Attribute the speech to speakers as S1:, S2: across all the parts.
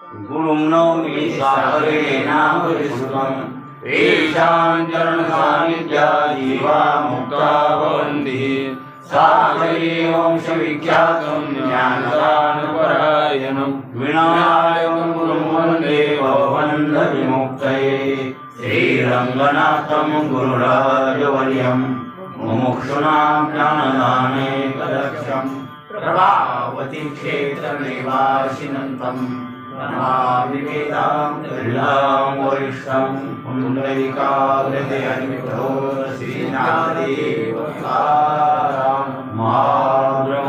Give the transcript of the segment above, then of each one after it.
S1: गुरुं नौमि सागरे नाम विश्रुतं येषां चरणसान्निध्या जीवा मुक्ता भवन्ति सागरे वंशविख्यातं ज्ञानदानपरायणं विनायकं गुरुं वन्दे भवबन्धविमुक्तये श्रीरङ्गनाथं गुरुराजवर्यं मुमुक्षूणां ज्ञानदाने कदक्षं प्रभावतीं क्षेत्रमेवाशिनं नमामि वेदान्तं वरिष्ठं पुण्डरीकाग्रजयनिमित्तो श्रीनाथदेव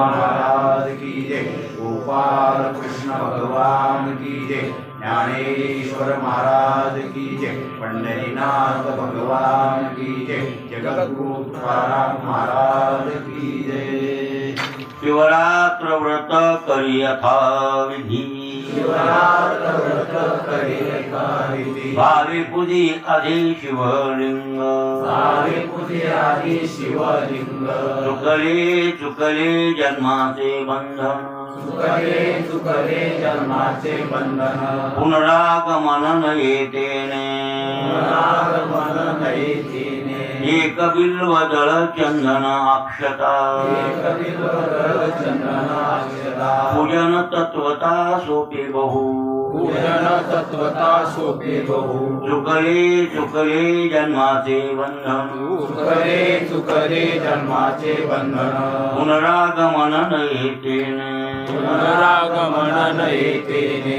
S1: महाराज की जय, गोपाल कृष्ण भगवान की जय, ज्ञानेश्वर महाराज की जय, पंढरीनाथ भगवान की जय, जगद्गुरु तुकाराम महाराज की जय। शिवरात्र व्रत करी यथाविधी, भावे पूजी आधी शिवलिंग, चुकले चुकले जन्माचे बंधन, पुनरागमन न येतेने, एक बिल्व दळ चंदन अक्षता, पूजन तत्वता सोपे बहु, चुकले चुकले जन्माचे बंधन, पुनरागमन न येतेने,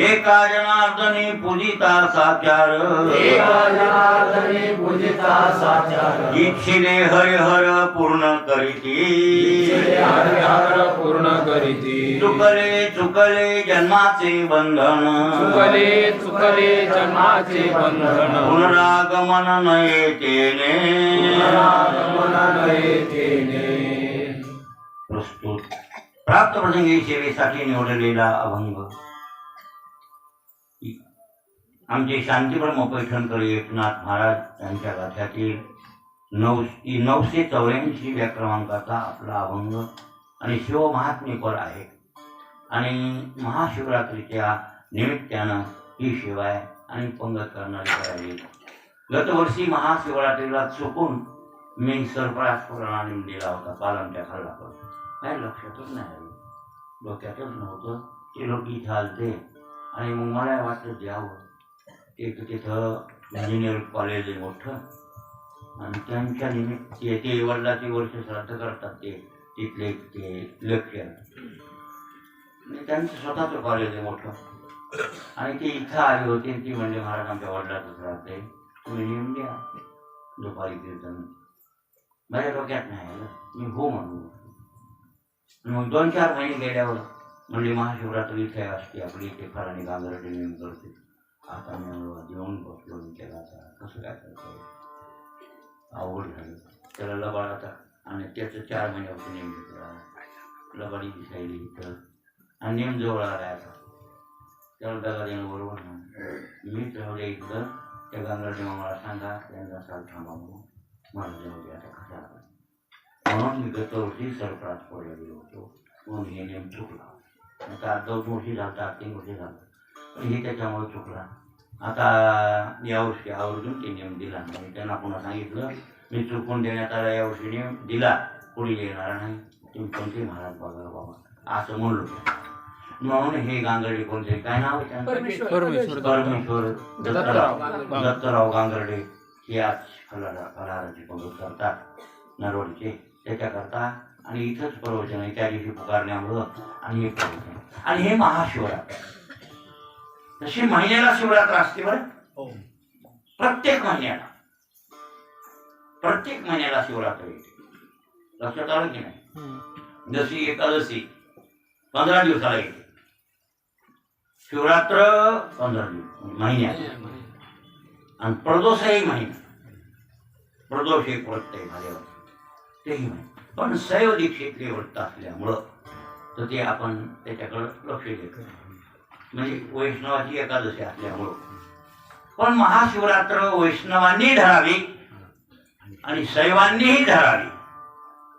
S1: एका जनार्दनी पूजिता साचार, इच्छिले हरिहर पूर्ण करीती, चुकले चुकले जन्माचे बंधन, पुनरागमन न येतेने। प्रस्तुत प्राप्त प्रसंगी सेवेसाठी निवडलेला अभंग आमचे शांतीब्रह्म पैठणकर एकनाथ महाराज यांच्या गाथ्यातील 984 क्रमांकाचा आपला अभंग आणि शिवमहात्म्यपर आहे आणि महाशिवरात्रीच्या निमित्तानं ही शिवाय आणि पंगत करणारी करावी। गतवर्षी महाशिवरात्रीला चुकून मी सरप्राईज पुराणा दिला होता, पालमट्या खाल्ला होता, काय लक्षातच नाही, डोक्यातच नव्हतं। ते लोक इथं आलते आणि मग मला वाटलं द्यावं, तिथं इंजिनिअर कॉलेज आहे मोठं आणि त्यांच्या निमित्त ते वडिलाचे वर्ष श्राद्ध करतात, ते तिथले ते लेक्चर आणि त्यांचं स्वतःचं कॉलेज आहे मोठं आणि ते इथं आले होते। ती म्हणजे महाराज आमच्या वडिलाचं श्राद्ध आहे, तुम्ही नेऊन द्या दुपारी कीर्तन। माझ्या डोक्यात नाही आलं, मी हो म्हणून मग 2-4 महिने गेल्यावर म्हणजे महाशिवरात्री इथे असते आपली, इथे फराणी गांगरडे नेऊन करते। आता मी देऊन बसलो, त्याला आता कसं काय करतो, अवघड झालं त्याला लबाडाचा आणि त्याचं 4 महिन्यापासून नेम घेतला, लबाडी दिसायली तर आणि नेम जवळ आला आता त्याला दगा देणं बरोबर नाही। मी ठरवले इथलं त्या गांगरडे मला सांगा त्यांचा साल थांबा म्हणून मला जवळ आता कसा म्हणून मी गत वर्षी सरप्राईज पडला गेलो होतो, म्हणून हे नेम चुकला। आता 2 वर्षी झालं, 3 वर्षी झालं, पण हे त्याच्यामुळे चुकला। आता यावर्षी आवर्जून ते नियम दिला नाही, त्यांना पुन्हा सांगितलं मी चुकून देण्यात आला, यावर्षी नियम दिला, पुढे येणार नाही, तुम्ही कोणते महाराज बघा बाबा असं म्हणलो। म्हणून हे गांगर्डे कोणते, काय नाव आहे त्यांचं, परमेश्वर दत्तराव गांगर्डे हे आज फलाराची पंगत करतात नरवडचे, त्याच्याकरता आणि इथंच प्रवचन आहे, त्या दिवशी पुकारण्यामुळं आणि हे प्रवचन आणि हे महाशिवरात्र। तशी महिन्याला शिवरात्र असते बरं, प्रत्येक महिन्याला शिवरात्र येते, लक्षात आलं की नाही। जशी एकादशी 15 दिवसाला येते, शिवरात्र 15 दिवस महिन्यात आणि प्रदोषही महिना, प्रदोष एक व्रत आहे माझ्यावर तेही महिना, पण शैव दीक्षेतले व्रत असल्यामुळं तर ते आपण त्याच्याकडं लक्ष देतो, म्हणजे वैष्णवाची एकादशी असल्यामुळं। पण महाशिवरात्र वैष्णवांनी धरावी आणि शैवांनीही धरावी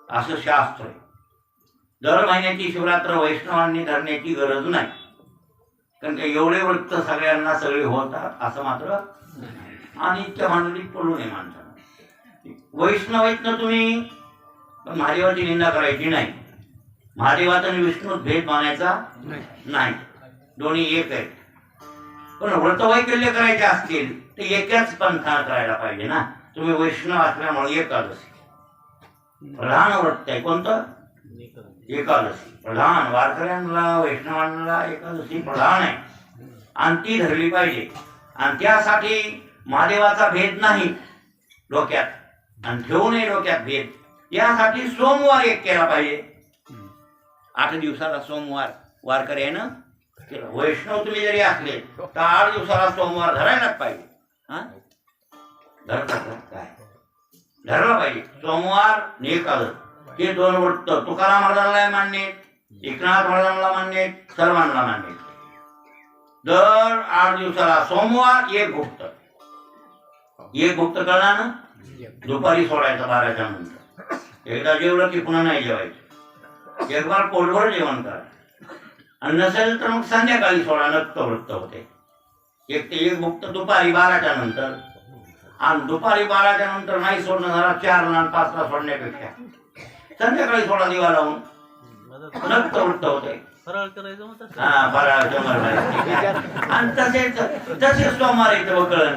S1: असं शास्त्र आहे। दर महिन्याची शिवरात्र वैष्णवांनी धरण्याची गरज नाही, कारण का एवढे वृत्त सगळ्यांना सगळे होतात असं मात्र आणि इतक्या भांडणीत पडू नये माणसानं. वैष्णव आहेत ना तुम्ही, पण महादेवाची निंदा करायची नाही. महादेवाचा आणि विष्णूत भेद मानायचा नाही, दोन्ही एक आहेत. पण व्रतवैकल्य करायचे असतील तर एकाच पंथानं करायला पाहिजे ना. तुम्ही वैष्णव असल्यामुळे एकादशी प्रधान व्रत आहे. कोणतं? एकादशी प्रधान. वारकऱ्यांना वैष्णवांना एकादशी प्रधान आहे आणि ती धरली पाहिजे. आणि त्यासाठी महादेवाचा भेद नाही डोक्यात आणि ठेवू नये डोक्यात भेद. यासाठी सोमवार एक केला पाहिजे. 8 दिवसाला सोमवार वारकरी आहे ना केलं. वैष्णव तुम्ही जरी असले तर 8 दिवसाला सोमवार धरायलाच पाहिजे. हा धरतात काय धरला पाहिजे. सोमवार आणि एकादश हे 2 वृत्त तुकाराम महाराजांना मान्य, एकनाथ महाराजांना मान्य, सर्वांना मान्य. दर 8 दिवसाला सोमवार एक भुक्त. एक भुक्त कळला ना, दुपारी सोडायचं 12च्या नंतर. एकदा जेवलं की पुन्हा नाही जेवायचं. एक बार पोटभर जेवण करा आणि नसेल तर मग संध्याकाळी सोडा. नक्त वृत्त होते. एक भुक्त दुपारी 12च्या नंतर. आणि दुपारी 12च्या नंतर नाही सोडणं झाला 4ला आणि 5ला सोडण्यापेक्षा संध्याकाळी सोडा दिवा लावून. नक्त वृत्त होते.
S2: फराळ करायचं मग तसं.
S1: हा फराळ जमर आणि तसेच सोमवार येतं कळण.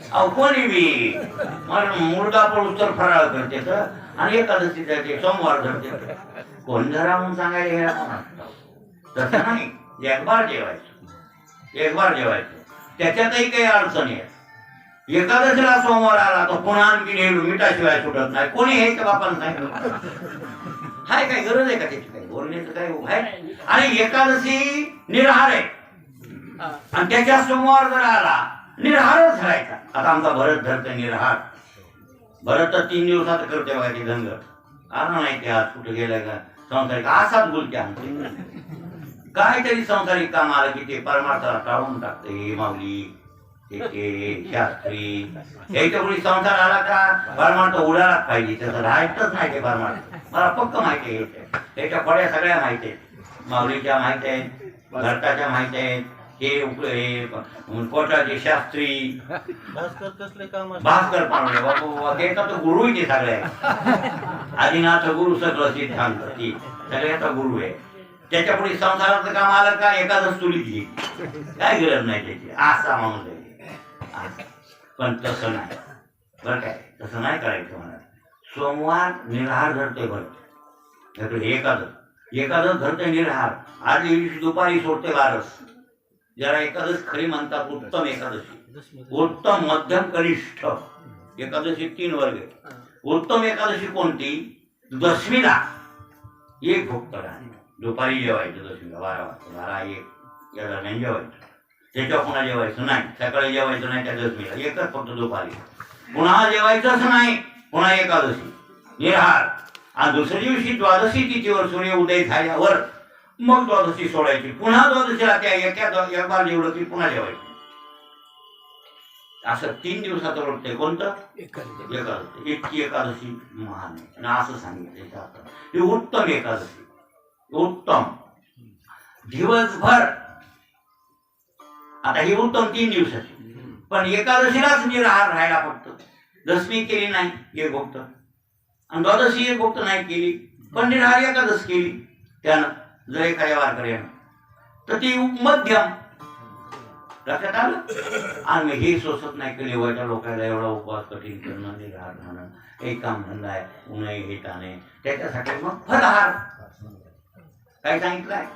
S1: अहो कोणी बी मुलगा पडूस तर फराळ करते तर आणि एकादशी जाते सोमवार धरते. कोण धरा म्हणून सांगायला गेला कोण? तसं नाही. एक बार जेवायचं त्याच्यातही काही अडचणी आहे. एकादशीला सोमवार आला तर पुन्हा आणखी नेलो मिठाशिवाय सुटत नाही. कोणी हे का बापानं सांगितलं? हाय काय गरज आहे का त्याची? काही बोलण्याचं काय आहे? आणि एकादशी निराहार आहे आणि त्याच्या सोमवार जर आला निराहारच धरायचा. आता आमचा भरत धरतो निराहार. भरत तर 3 दिवसात करते बघा ती धनगर. आला नाही ते आज कुठे गेलाय का संसारिक असाच बोलते आमचे. काहीतरी संसारिक काम आलं की ते परमार्थाला टाळून टाकते. हे माऊली ते शास्त्री याच्या पुढे संसार आला का परमार्थ उडालाच पाहिजे. त्याचं राहायचंच नाही ते परमार्थ. मला पक्क माहिती आहे. त्याच्या फळ्या सगळ्या माहिती आहेत. माऊलीच्या माहिती आहेत, घरटाच्या माहिती आहेत. हे कोटाचे शास्त्री
S2: भास्कर कसले काम असतं?
S1: भास्कर पाहुणे बाबू त्याचा तो गुरु आहे. ते सगळे आदिनाथ गुरु सगळं सिद्धांत ती सगळ्याचा गुरु आहे. त्याच्या पुढे संसाराचं काम आलं का एकादश तुलीत घे. काय गरज नाही त्याची. असा माणूस आहे. पण तसं नाही बरं काय. तसं नाही करायचं मला. सोमवार निराहार धरतोय बरं. एकादश धरतोय निराहार. आदल्या दिवशी दुपारी सोडते 12. ज्याला एकादश खरी म्हणतात उत्तम एकादशी. उत्तम, मध्यम, कनिष्ठ एकादशी 3 वर्ग आहे. उत्तम एकादशी कोणती? दशमीला एक भुक्त दुपारी जेवायचं. दशमीला 12 वाजता 12-1 या दरम्यान जेवायचं. त्याच्यावर पुन्हा जेवायचं नाही. सकाळी जेवायचं नाही त्या दशमीला. एकच फक्त दुपारी. पुन्हा जेवायचंच नाही. पुन्हा एकादशी निराहार. आणि दुसऱ्या दिवशी द्वादशी तिथीवर सूर्य उदय झाल्यावर मग द्वादशी सोडायची. पुन्हा द्वादशीला त्या एक बार जेवलं की पुन्हा जेवायचं. असं 3 दिवसाचं व्रत आहे. कोणतं? एकादशी. इतकी एकादशी महान आहे आणि असं सांगितलं ही उत्तम एकादशी. उत्तम दिवसभर. आता ही उत्तम 3 दिवसाची. पण एकादशीलाच निराहार राहायला फक्त. दशमी केली नाही एक भक्त आणि द्वादशी एक भक्त नाही केली पण निराहार एकादश केली त्यानं जर एखाद्या वारकऱ्यानं तर ती मध्यम. लक्षात आलं. आणि हे सोसत नाही केले वयाच्या लोकांना एवढा उपवास कठीण करणं, निराहार राहणं, एक काम धंदा आहे, उन्हे हे ताणे. त्याच्यासाठी मग फलाहार काय सांगितलंय?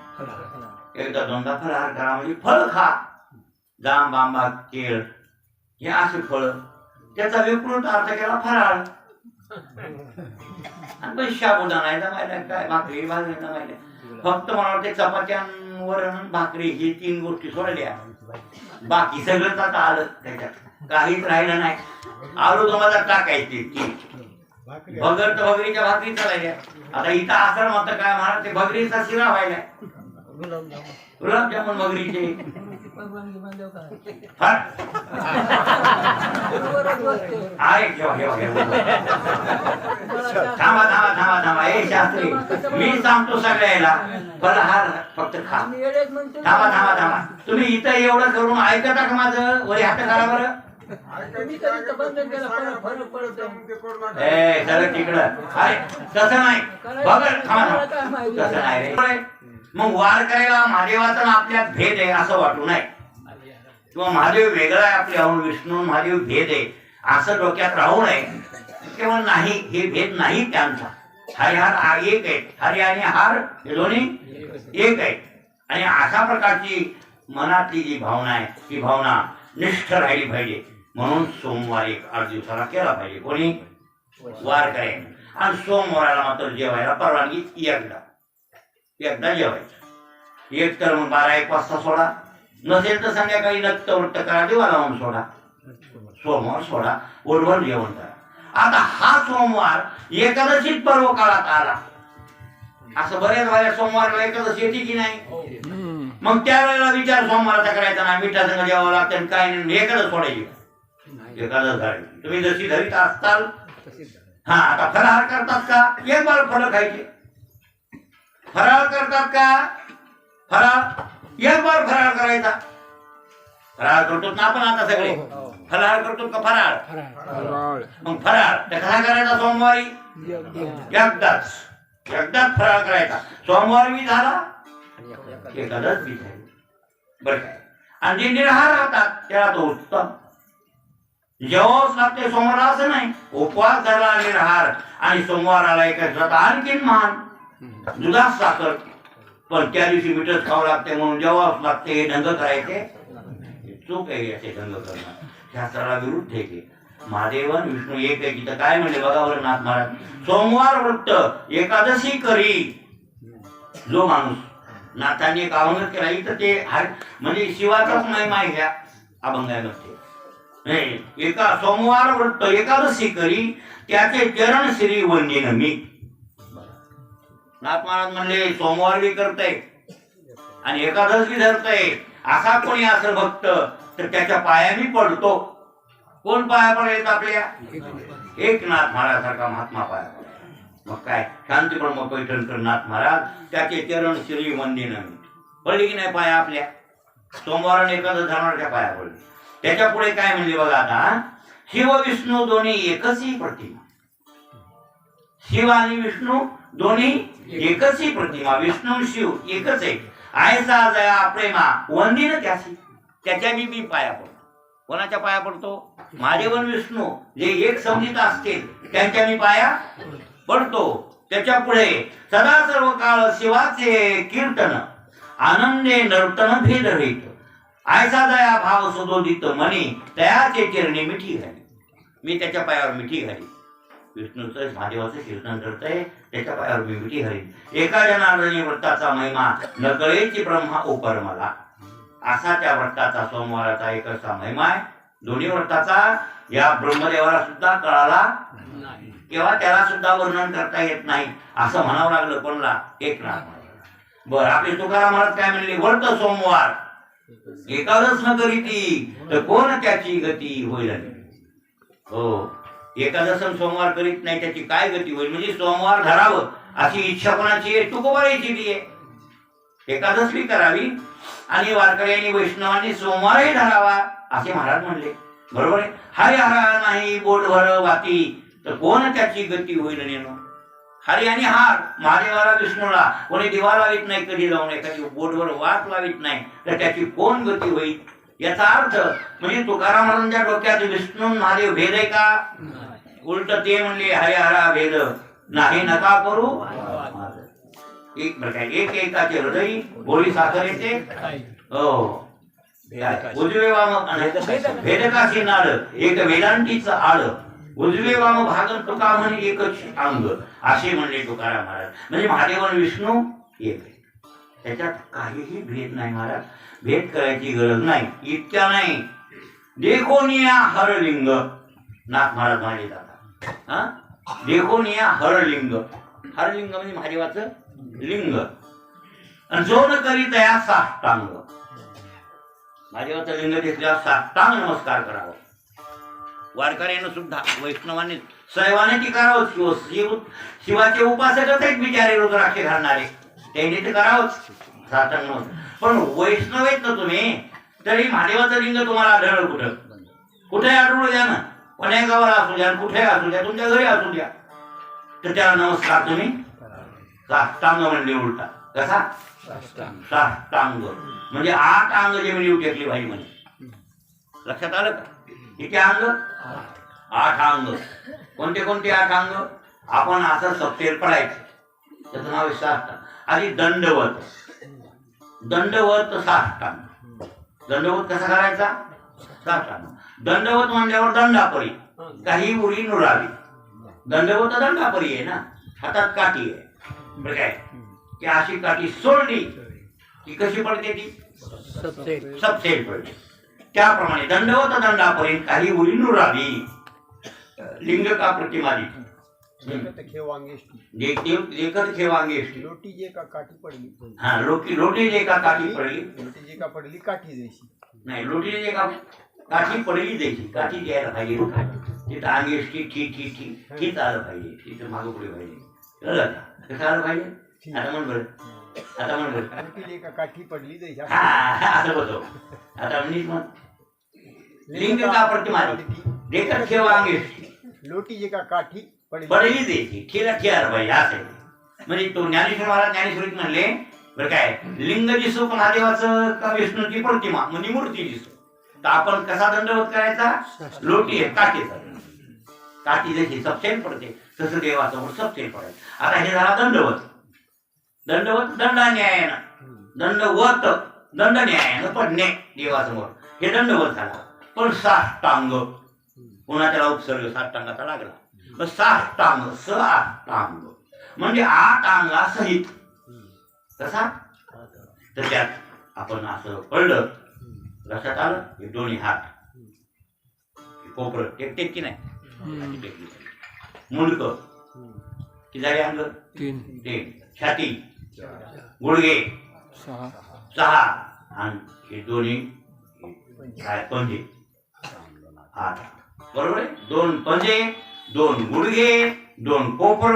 S1: एकदा दोनदा फलाहार करा म्हणजे फळ खा. जांब, आंबा, केळ हे असे फळ. त्याचा विकृत अर्थ केला फराळ. आणि पण शाबुदाणा नाही जमायला, काय भाकरी भाजली जमायला. फक्त मला वाटते चपात्या, वरण, भाकरी हे 3 गोष्टी सोडल्या. बाकी सगळंच आता आलं त्याच्यात. काहीच राहिलं नाही. आलू तुम्हाला टाकायची भगर तर भगरीच्या भाकरी चालायल्या. आता इथं असं म्हणतं काय म्हणा ते भगरीचा शिरा व्हायला. गुलाबजामुन भगरीचे फार आहे थांबा थांबा थांबा थांबा हे शास्त्री मी सांगतो सगळ्याला फलहार फक्त खा थांबा थांबा थांबा तुम्ही इथं एवढं करून ऐकता का माझं वरी हात करा बरं ए सगळं तिकडं अरे तसं नाही बघ थांबा तसं नाही रे मग वार करायला महादेवाचा आपल्यात भेद आहे असं वाटू नये किंवा महादेव वेगळा आहे आपल्याहून विष्णू महादेव भेद आहे असं डोक्यात राहू नये केवळ नाही हे भेद नाही त्यांचा हरिहार एक आहे हरी आणि हार हे दोन्ही एक आहे आणि अशा प्रकारची मनातली जी भावना आहे ती भावना निष्ठ राहिली पाहिजे म्हणून सोमवार एक 8 दिवसाला केला पाहिजे कोणी वार करेल आणि सोमवाराला मात्र जेवायला परवानगी एकदा जेवायचं एक तर मग 12-1 वाजता सोडा नसेल तर संध्याकाळी नक्तवृत्त करा देवा लावून सोडा सोमवार सोडा वडवड जेवण करा आता हा सोमवार एकादशीत पर्व काळात आला असं बऱ्याच सोमवारला एकादशी येते की नाही मग त्यावेळेला विचार सोमवाराचा करायचा ना मिठा संग जेवावं लागतं काय नाही एकादश सोडायची एकादश धरायची तुम्ही जशी धरीत असताल हा आता फराळ करतात का एक बार फळं खायचे फराळ करतात का फराळ एक बार फराळ करायचा फराळ करतो ना आपण आता सगळे फराळ करतो का फराळ मग फराळ कसा करायचा सोमवारी एकदाच फराळ करायचा सोमवार बी झाला एकादश बी झाली बरं काय आणि जे निराहार राहतात त्याला तो उत्तम जेव्हाच लागते सोमवारला असं नाही उपवास झाला निराहार आणि सोमवार आला एकादशीला तर आणखीन महान दुधात साखर पण त्या दिवशी मीठच खावं लागते म्हणून जेव्हाच लागते हे ढंग करायचे चूक आहे याचे ढंग करणं शास्त्राला विरुद्ध आहे की महादेवन विष्णू एक आहे तिथं काय म्हणले बघा बरं नाथ महाराज सोमवार व्रत एकादशी करी जो माणूस नाथांनी एक अभंग केला इथं ते म्हणजे शिवाचाच महिमा आहे ह्या अभंगामध्ये एका सोमवार व्रत एकादशी करी त्याचे चरण श्री वंदिन मी नाथ महाराज म्हणले सोमवार बी करताय आणि एकादश बी धरताय असा कोणी असेल भक्त तर त्याच्या पायानी पडतो कोण पाया पडायचं आपल्या एकनाथ महाराज सारखा महात्मा पाया पडायचा मग काय शांतीप्रम पैठणकर नाथ महाराज त्याचे चरण श्री वंदिन पडली की नाही पाया आपल्या सोमवार आणि एकादश धरणाऱ्या पाया पडली त्याच्या पुढे काय म्हणले बघा आता शिव विष्णू दोन्ही एकच ही प्रतिमा शिव आणि विष्णू दोन्ही एकच ही प्रतिमा विष्णू शिव एकच आहे आयसा जया प्रेमा वंदिन त्याची त्याच्या मी पाया पडतो कोणाच्या पाया पडतो महादेवन विष्णू जे एक समजित असतील त्यांच्या मी पाया पडतो त्याच्या पुढे सदा सर्व काळ शिवाचे कीर्तन आनंदे नर्तन भेद रहित आयसा दया भाव सुदोदित मनी तयाचे चरणी मिठी घाली मी त्याच्या पायावर मिठी घाली विष्णूचं महादेवाचं कीर्तन करतंय त्याच्या पायावर मी मिठी घाली एका जनार्दनी व्रताचा महिमा नकळेची ब्रह्मा उपर मला असा त्या व्रताचा सोमवाराचा एक असा महिमा आहे दोन्ही व्रताचा या ब्रह्मदेवाला सुद्धा कळाला किंवा त्याला सुद्धा वर्णन करता येत नाही असं म्हणावं लागलं कोणला एकनाथ बर आपले तुकाराम महाराज काय म्हणले व्रत सोमवार एकादश न करीती तर कोण त्याची गती होईल हो एकादश सोमवार करीत नाही त्याची काय गती होईल म्हणजे सोमवार धरावं अशी इच्छा कोणाची आहे तुकोबारायची बी आहे एकादश बी करावी आणि वारकऱ्यांनी वैष्णवांनी सोमवारही धरावा असे महाराज म्हणले बरोबर आहे हरी हरा नाही बोटभर वाती तर कोण त्याची गती होईल नेनो हरी आणि हार महादेवाला विष्णूला कोणी दिवा लावित नाही कधी लावून एखादी बोटभर वाट लावित नाही तर त्याची कोण गती होईल याचा अर्थ म्हणजे तुकाराम महाराजांच्या डोक्यात विष्णू महादेव भेद आहे का उलट ते म्हणले हरे हरा भेद नाही नका करू एक प्रकार एक एकाचे हृदय गोळी साखर येते हो उजवे वाम भेदकाशी नाड एक वेदांतीच आड उजवे वाम भागन तुका म्हणे एकच अंग असे म्हणले तुकाराम महाराज म्हणजे महादेवन विष्णू एक आहे त्याच्यात काहीही भेद नाही महाराज भेद करायची गरज नाही इतक्या नाही देखोनिया हरलिंग नाथ महाराज म्हणाले जातात हा देखोनिया हरलिंग हरलिंग म्हणजे महादेवाचं लिंग आणि जो न करीत या साष्टांग महादेवाचं लिंग दिसल्यावर साष्टांग नमस्कार करावा. वारकऱ्यानं सुद्धा वैष्णवाने सैवाने ती करावंच. शिवाचे उपासकच आहेत बिचारे रुद्राक्षे घालणारे, त्यांनी ते करावंच साष्टांग नमस्कार. पण वैष्णव आहेत ना तुम्ही, तरी महादेवाचं लिंग तुम्हाला आढळलं कुठं? कुठे आढळू द्या ना, पुण्या गावाला असू द्या, कुठे असू द्या, तुमच्या घरी असू द्या, तर त्याला नमस्कार तुम्ही साष्टांग म्हणले. उलटा कसा? साष्टांग म्हणजे 8 अंग जमिनीवर टेकली पाहिजे म्हणजे. लक्षात आलं का? किती अंग? 8 अंग. कोणते कोणते 8 अंग? आपण असं सप्तेर पडायचं, त्याचं नाव आहे साष्टांग. आधी दंडवत. दंडवत साष्टांग. दंडवत कसा करायचा? साष्टांग. दंडवत म्हणल्यावर दंडापरी, काही उरी नुरावी. दंडवत दंडापरी आहे ना, हातात काठी आहे. बरं काय, की अशी काठी सोडली की कशी पडते ती? सबसेल पडते. त्याप्रमाणे दंडवत दंडापरी, काही उरी नुरावी. लिंग का प्रतिमादी
S3: देखत खेवांगेष्टी
S1: देखत खेवांगेष्टी.
S3: लोटी जे का काठी पडली.
S1: हा, लोटी जे का काठी पडली.
S3: लोटी जे का पडली काठी जैसी.
S1: नाही, लोटी जे का काठी पडली द्यायची. काठी द्यायला पाहिजे. तिथं अंगेष्टी ठी ठी ठी ठीच आलं पाहिजे. तिथं मागं पुढे पाहिजे. कळलं का? कसं आलं पाहिजे? आता म्हण बरं, आता म्हण बरं.
S3: लोटी जे का काठी पडली जैसी.
S1: हा, असं बसव. आता नीट म्हण. लिंग का प्रतिमादी देखत खेवांगेष्टी.
S3: लोटी जे का काठी
S1: पडली द्यायची. ठेला ठेवायला पाहिजे असं. म्हणजे तो ज्ञानेश्वर महाराज ज्ञानेश्वरीत म्हणले बरं काय, लिंग दिसो पण महादेवाचं का विष्णूची प्रतिमा म्हणजे मूर्ती दिसो, तर आपण कसा दंडवत करायचा? लोटी आहे काठीचा. काठी जशी सबसेल पडते तसं देवासमोर सबसेल पडायचं. आता हे झाला दंडवत. दंडवत दंडा न्यायानं, दंडवत दंड न्यायानं पडणे देवासमोर, हे दंडवत झाला. पण साष्टांग पुन्हा त्याला उपसर्ग साष्टांगाचा लागला. साष्टांग साष्टांग म्हणजे 8 अंगासहित. कसा? तर त्यात आपण असं पडलं, लक्षात आलं, हे दोन्ही हात, कोपरं टेक की नाही, मुंडक किती झाले अंग? 3. छाती, गुडघे 6, आणि हे दोन्ही पंजे 8. बरोबर आहे? 2 पंजे, 2 गुडघे, 2 कोपर,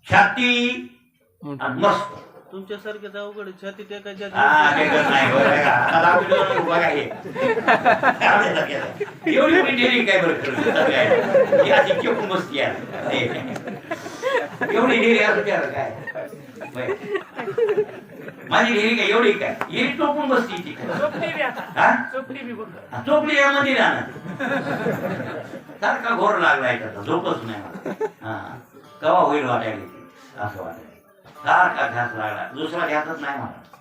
S1: छाती आणि मस्त.
S2: तुमच्यासारखेच अवघड छाती टेकायच्या.
S1: एवढी डेअरिंग काय बरं खरं मस्ती आहे. एवढी डेअरी असं काय माझी डेअरी काय एवढी काय एरी टोपून बसती ती. चोपडी यामध्ये राहणार सारखा घोर लागलाय त्याचा, झोपच नाही मला. हा, कवा होईल वाटायला असं वाटायला. सारखा ध्यास लागला, दुसरा ध्यासच नाही मला.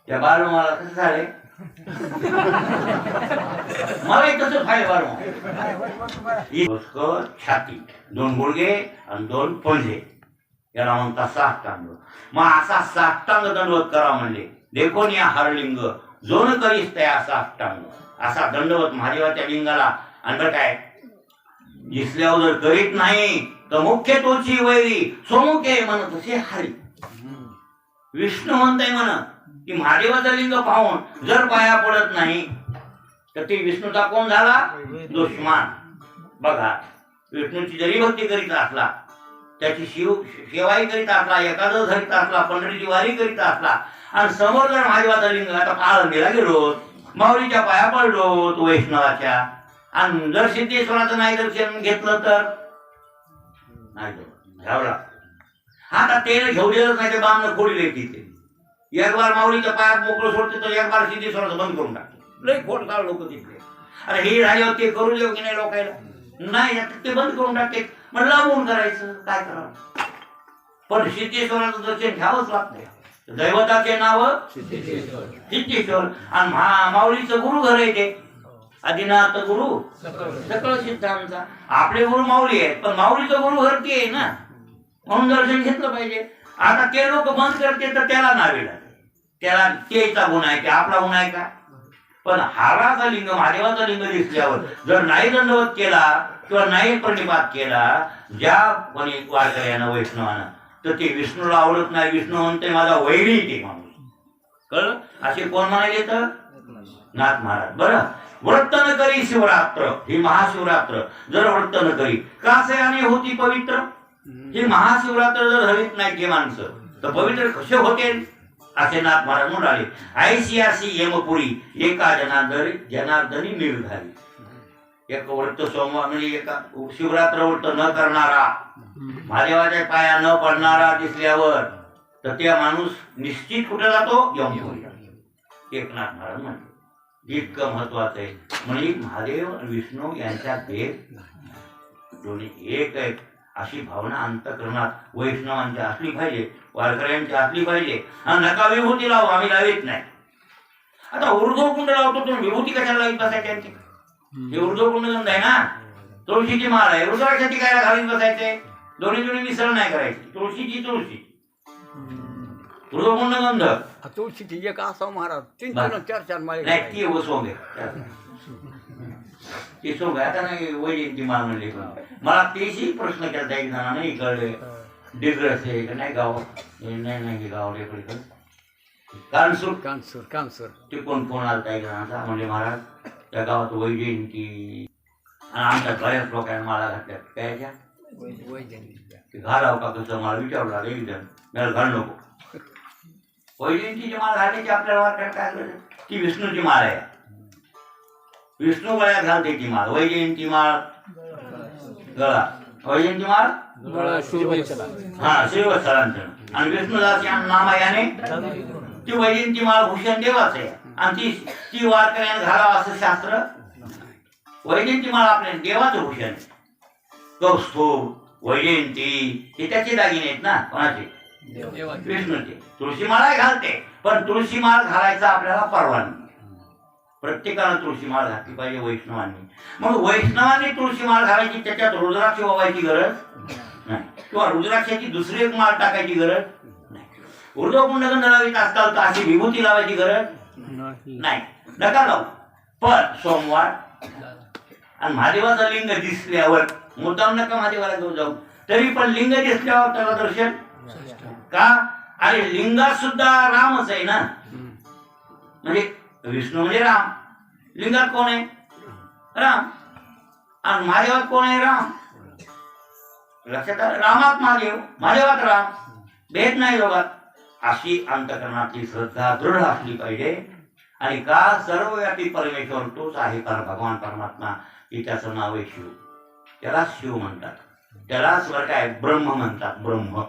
S1: त्या बाळू मला कसं झाले, मला तसं फाय बाळू. छाती, 2 गुडघे आणि 2 पंजे, याला म्हणतात साष्टांग. मग असा साष्टांग दंडवत करा म्हणले. देखोन या हरलिंग जो न करीस त्या साष्टांग. असा दंडवत महादेवाच्या लिंगाला. आणि काय दिसल्यावर जर करीत नाही तर मुख्य तोची वैरी सोमुखे म्हणत असे हरी. विष्णू म्हणताय म्हण की महादेवाचं लिंग पाहून जर पाया पडत नाही तर ते विष्णूचा कोण झाला? दुश्मन. बघा, विष्णूची जरी भक्ती करीत असला, त्याची सेवाही करीत असला, एकादश धरीत असला, पंढरीची वारी करीत असला, आणि समोर जर महादेवाचा लिंग आता पाळंदीला गेलो, माऊलीच्या पाया पडलो तो वैष्णवाच्या, आणि जर सिद्धेश्वराचं नाही दर्शन घेतलं तर नाही घ्यावं. आता तेल घेऊन नाही ते बामनं खोडले तिथे. एक बार माऊलीच्या पायात मोकळं सोडते तर एक बार सिद्धेश्वराचं बंद करून टाकतो. लय खोड काढ लोक तिथे. अरे हे राहिल्यावर ते करू देऊ की नाही लोकायला? नाही, ते बंद करून टाकते. मग लावून करायचं, काय करावं? पण सिद्धेश्वराचं दर्शन घ्यावंच लागतं. दैवताचे नाव सिद्धेश्वर, आणि माऊलीचं गुरु घर आहे ते आदिनाथ गुरु सकळ सिद्धांचा. आपले गुरु माऊली आहेत, पण माऊलीचं गुरु घर ते आहे ना, म्हणून दर्शन घेतलं पाहिजे. आता ते लोक बंद करते तर त्याला नावे लागते, त्याला तेचा गुण आहे, ते आपला गुण आहे का? पण हाराचा लिंग महादेवाचा लिंग दिसल्यावर जर नाही दंडवत केला किंवा नाही प्रणिपात केला ज्या कोणी वारकऱ्यानं वैष्णवानं, तर ते विष्णूला आवडत नाही. विष्णू म्हणते माझा वैरी ते माणूस. कळलं? असे कोण म्हणाले तर नाथ महाराज. बरं, व्रत न करी शिवरात्र, ही महाशिवरात्र जर व्रत न करी कासे आणि होती पवित्र. ही महाशिवरात्र जर धरीत नाही की माणसं तर पवित्र कसे होते असे नाथ महाराज म्हणाले. ऐशी अशी यमपुरी एका जनार्दनी निर्धारी. एक व्रत सोमवार म्हणजे एका शिवरात्र व्रत न करणारा, महादेवाच्या पाया न पडणारा दिसल्यावर तर त्या माणूस निश्चित कुठे जातो? यमपुरी. एकनाथ महाराज म्हणले इतकं महत्वाचं आहे. म्हणजे महादेव आणि विष्णू यांच्या भेद दोन्ही एक आहेत अशी भावना अंतःकरणात वैष्णवांच्या असली पाहिजे, वारकऱ्यांच्या असली पाहिजे. हा नका विभूती लावू, आम्ही लावित नाही. आता ऊर्ध्वकुंड लावतो तुम्ही, विभूती कशाला लावित बसायची? हे ऊर्ध्वकुंड गंध आहे ना, तुळशीची माळ आहे. रुद्राक्षाची काय घालीत बसायचे? दोन्ही दोन्ही मिसळ नाही करायची. तुळशीची तुळशी, ऊर्ध्वकुंड गंध.
S4: तुळशीची एक असा महाराज तीन
S1: बरं.
S4: तीन चार चार माळे
S1: नाही ती सोंग ती सोंग आता नाही वैजयंती माळ म्हणली. मला तेही प्रश्न केला एक जणांना इकडे डिग्रस आहे का नाही गाव, नाही गाव इकडे कानसूर
S4: कानसूर कानसूर
S1: ते कोण आलता एक जणांचा. म्हणजे महाराज त्या गावात वैजयंती आणि आमच्या बऱ्याच लोकांना माळा घातल्यात कायच्या ते घालाव का कसं मला विचारलं लागलं एक जण. मला घाल नको. वैजयंतीची माळ घालायची आपल्याला वाटत काय गरज? ती विष्णूची माळ आहे. विष्णू गळ्यात घालते ती माळ. वैजयंती माळ गळा, वैजयंती माळ हा श्रीवत्सलांचं आणि विष्णुदास या नामायाने ती वैजयंती माळ भूषण देवाच आहे. आणि ती वारकऱ्याने घालावं असं शास्त्र. वैजयंती माळ आपल्या देवाचं भूषण आहे. कौस्तुभ, वैजयंती हे त्याचे दागिने आहेत ना. कोणाचे? विष्णूचे. तुळशी माळा घालते, पण तुळशी माळ घालायचा आपल्याला परवानगी. प्रत्येकानं तुळशी माळ घातली पाहिजे वैष्णवांनी. मग वैष्णवांनी तुळशी माळ घालायची, त्याच्यात रुद्राक्ष वावायची गरज नाही, किंवा रुद्राक्षाची दुसरी एक माळ टाकायची गरज नाही. ऊर्ध्वकुंडगंध लावित असताल तर अशी विभूती लावायची गरज नाही, नका लावू. पण सोमवार आणि महादेवाचं लिंग दिसल्यावर मुद्दाम नका महादेवाला घेऊन जाऊ, तरी पण लिंग दिसल्यावर त्याला दर्शन का? अरे लिंगात सुद्धा रामच आहे ना. म्हणजे विष्णू म्हणजे राम, लिंगात कोण आहे? राम. आणि महादेवात कोण आहे? राम. लक्षात आलं? रामात महादेव, महादेवात राम, भेद नाही दोघात. अशी अंतःकरणाची श्रद्धा दृढ असली पाहिजे. आणि का? सर्वव्यापी परमेश्वर तोच आहे, भगवान परमात्मा. की त्याचं नाव आहे शिव. त्याला शिव म्हणतात, त्याला स्वर काय ब्रह्म म्हणतात. ब्रह्म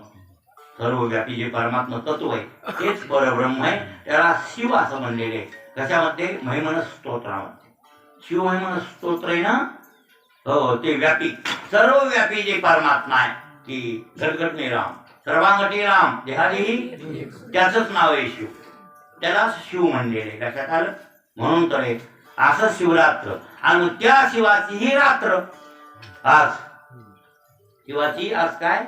S1: सर्वव्यापी जे परमात्मा तत्व आहे तेच परब्रह्म आहे. त्याला शिव असं म्हणलेले आहे. कशामध्ये? महिमन स्तोत्रामध्ये. शिव महिमन स्तोत्र आहे ना, हो ते व्यापी, सर्वव्यापी जे परमात्मा आहे की घटघटने राम, सर्वांगटी राम, देहादेही त्याचंच नाव आहे शिव. त्याला शिव म्हणलेले. लक्षात आलं? म्हणून तर असं शिवरात्र. आणि मग त्या शिवाची ही रात्र आज, शिवाची आज काय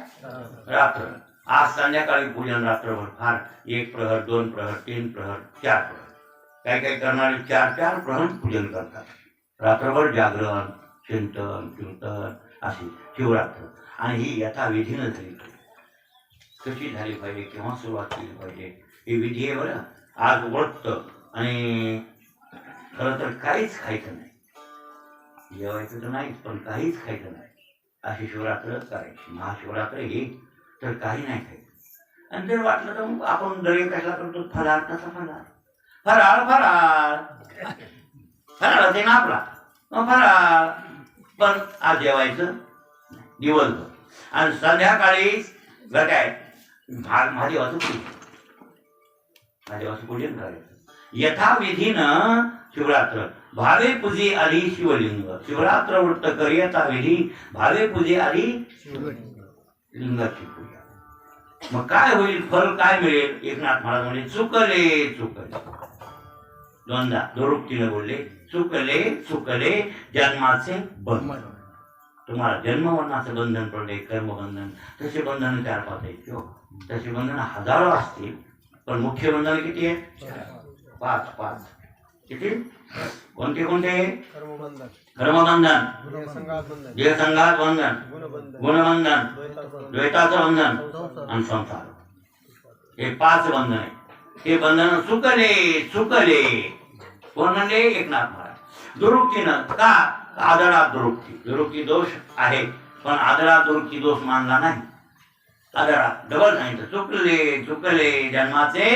S1: रात्र. आज संध्याकाळी पूजन रात्रभर, फार 1 प्रहर 2 प्रहर 3 प्रहर 4 प्रहर, काही करणारे 4 प्रहर पूजन करतात. रात्रभर जागरण, चिंतन, कीर्तन अशी शिवरात्र. आणि ही यथाविधीनं झाली पाहिजे. कशी झाली पाहिजे, केव्हा सुरुवात केली पाहिजे, ही विधी आहे. बरं, आज व्रत आणि खरं तर काहीच खायचं नाही, जेवायचं तर नाहीच, पण काहीच खायचं नाही अशी शिवरात्र करायची. महाशिवरात्र ही तर काही नाही खायचं. आणि जर वाटलं तर मग आपण दर कशाला करतो? फराळ. तसा फराळ, फराळ फराळ फराळ ते ना आपला फराळ. पण आज जेवायचं दिवसभर. आणि संध्याकाळी काय महादेवाचं पूजन, महादेवाचं पूजन करायचं यथाविधीनं. शिवरात्र भावे पूजे आली शिवलिंग. शिवरात्र व्रत करियता विधी भावे पूजे आली लिंगाची पूजा. मग काय होईल? फल काय मिळेल? एकनाथ महाराज म्हणजे चुकले चुकले, दोनदा दोरुक्तीने बोलले. चुकले चुकले जन्माचे बंधन. तुम्हाला जन्मवरणाचं बंधन पडले, कर्मबंधन. तसे बंधन 4-5 आहेत. तसे बंधन हजारो असतील, पण मुख्य बंधन किती आहे? 5. किती? कोणते कोणते? कर्मबंधन, देहसंघात बंधन, गुणबंधन, द्वैताचं बंधन आणि संसार. हे 5 बंधन आहे. हे बंधन चुकले चुकले कोण म्हणले? एकनाथ महाराज. दुरुक्तीनं का? आदळात दुरुक्ती. दुरुक्ती दोष आहे, पण आदळात दुरुक्ती दोष मानला नाही. आदळात डबल सांगितलं, चुकले चुकले जन्माचे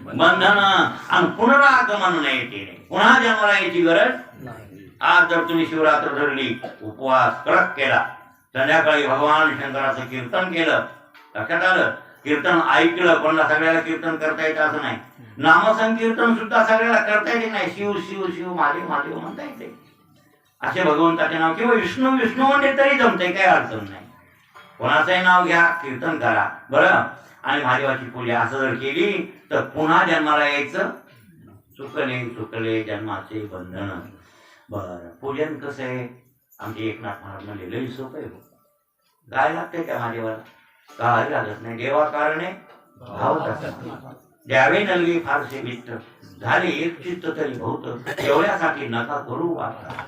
S1: बंधन आणि पुनरागमन नाही केले, पुन्हा जन्माला यायची गरज नाही. आज जर तुम्ही शिवरात्र धरली, उपवास कडक केला, संध्याकाळी भगवान शंकराचं कीर्तन केलं, लक्षात आलं, कीर्तन ऐकलं, कोणाला सगळ्याला कीर्तन करता येतं असं नाही, नामसंकीर्तन सुद्धा सगळ्याला करता येते नाही, शिव शिव शिव महादेव महादेव म्हणता येते, असे भगवंताचे नाव किंवा विष्णू विष्णू म्हणले तरी जमते, काही अडचण नाही. कोणाचंही नाव घ्या, कीर्तन करा बरं, आणि महादेवाची पूजा असं जर केली तर पुन्हा जन्माला यायचं. चुकले चुकले जन्माचे बंधन. बरं, पूजन कसं आहे? आमचे एकनाथ महाराज म्हणले लई सोपं आहे. काय लागते त्या महादेवाला? काय लागत नाही. देवा कारणे भाव द्यावे नलगी फारसे वित्त, झाले एक चित्त तरी बहुत, एवढ्यासाठी नका करू वाचा.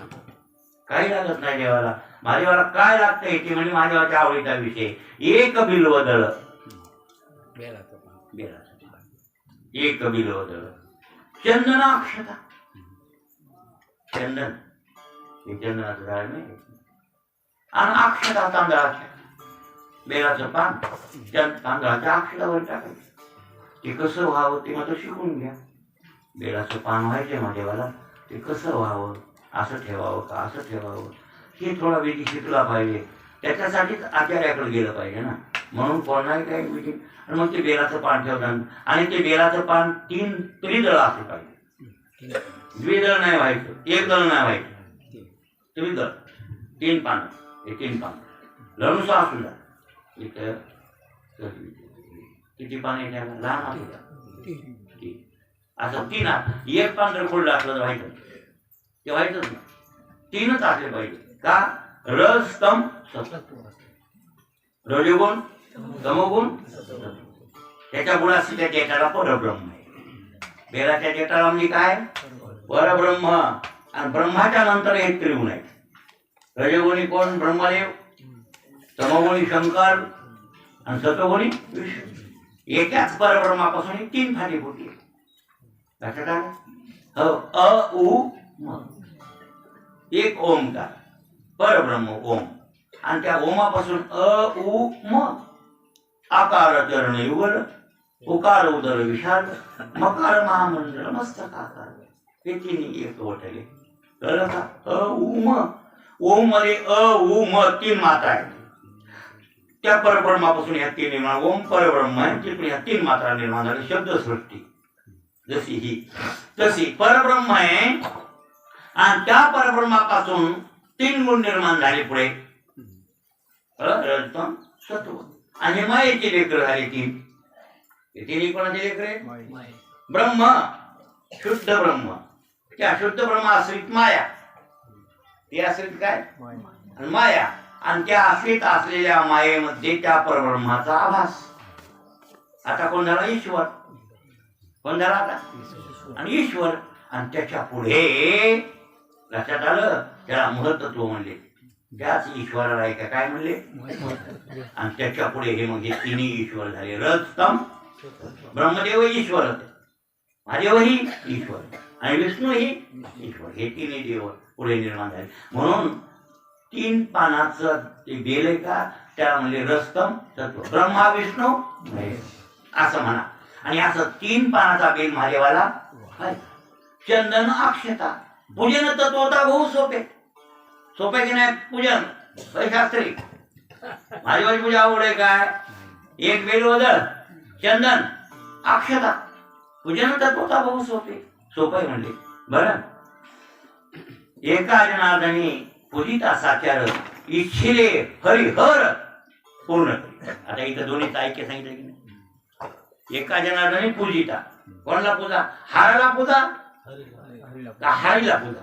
S1: काही लागत नाही देवाला. महादेवाला काय लागतंय ते म्हणजे महादेवाच्या आवडीचा विषय. एक बिल्वदळ, एक बिल्वदळ, चंदनाक्षता. चंदन हे चंदनाचं झाड नाही, आणि अक्षता तांदळाच्या, बेलाचं पान तांदळाच्या अक्षतावर टाकायचं. ते कसं व्हावं ते मात्र शिकून घ्या. बेलाचं पान व्हायचे महादेवाला, ते कसं व्हावं, असं ठेवावं का असं ठेवावं, हे थोडा विधी शिकला पाहिजे. त्याच्यासाठीच आचार्याकडे गेलं पाहिजे ना. म्हणून कोणाही काही विधी. आणि मग ते बेलाचं पान ठेवतात, आणि ते बेलाचं पान 3 त्रिदळ असलं पाहिजे. द्विदळ नाही व्हायचं, एक दळ नाही व्हायचं, त्रिदळ. 3 पानं, हे 3 पानं लणूसा असू द्या. इथं किती पानं येते? लहान असू द्या, असं 3. एक पान जर खोडलं असलं तर व्हायचं ते व्हायचंच नाही. 3च असले पाहिजे. का? रस तम सत्व, रजोगुण तमोगुण सत्व. त्याच्या गुणाशी त्या देठाला परब्रह्म आहे. बेलाच्या देठाला म्हणजे काय? परब्रह्म. आणि ब्रह्माच्या नंतर हे त्रिगुण आहेत. रजोगुणी कोण? ब्रह्मदेव. तमोगुणी शंकर, आणि सत्वगुणी विष्णू. एकाच परब्रह्मापासून ही 3 फाटी फुटली. लक्षात आलं? अ उ म, एक ओमकार परब्रह्म ओम, आणि त्या ओमापासून अ उ म, आकार चरण युगल, उकार उदर विशाल, मकार महामंडळ मस्तक आकार. हे 3 एक वटले. कळलं का? अ उ म. ओम मध्ये अ उ म 3 मात्रा आहेत. त्या परब्रह्मापासून ह्या 3 निर्माण. ओम परब्रह्म आहे, तिकडे ह्या 3 मात्रा निर्माण झाली. शब्दसृष्टी जशी ही तशी परब्रह्म आहे, आणि त्या परब्रह्मापासून 3 गुण निर्माण झाले पुढे. रजतम सत्व. आणि हे मायेची लेकर झाली 3. हे 3 कोणाचे लेकर आहे? ब्रह्म, शुद्ध ब्रह्म. त्या शुद्ध ब्रह्म आश्रित माया, ते आश्रित काय? आणि माया. आणि त्या आश्रित असलेल्या मायेमध्ये त्या परब्रह्माचा आभास. आता कोण झाला? ईश्वर. कोण झाला आता? आणि ईश्वर. आणि त्याच्या पुढे लक्षात आलं, त्याला महत्त्व म्हणले. त्याच ईश्वराला आहे का काय म्हणले? आणि त्याच्या पुढे हे मग हे 3 ईश्वर झाले. रजतम, ब्रह्मदेव ईश्वर, महादेवही ईश्वर, आणि विष्णूही ईश्वर. हे 3 देव पुढे निर्माण झाले. म्हणून 3 पानाचं ते बेल आहे का, त्याला म्हणले रजतम तत्व. ब्रह्मा विष्णू असं म्हणा. आणि असं 3 पानाचा बेल महादेवाला आहे. चंदन अक्षता. पूजन तत्व होता बहु सोपे. सोपे की नाही पूजन? शास्त्री महादेवाची पूजा आवड आहे काय? एक बेल वदळ, चंदन, अक्षता. पूजन तत्व होता बहु सोपे. सोपे म्हणले. बरं, एका जनार्दनी पूजिता साचार, इच्छिले हरिहर पूर्ण. आता इथं दोन्ही ऐक्य सांगितलं की नाही? एका जनार्दनी पूजिता. कोणाला पूजा? हाराला पूजा का हरीला पूजा?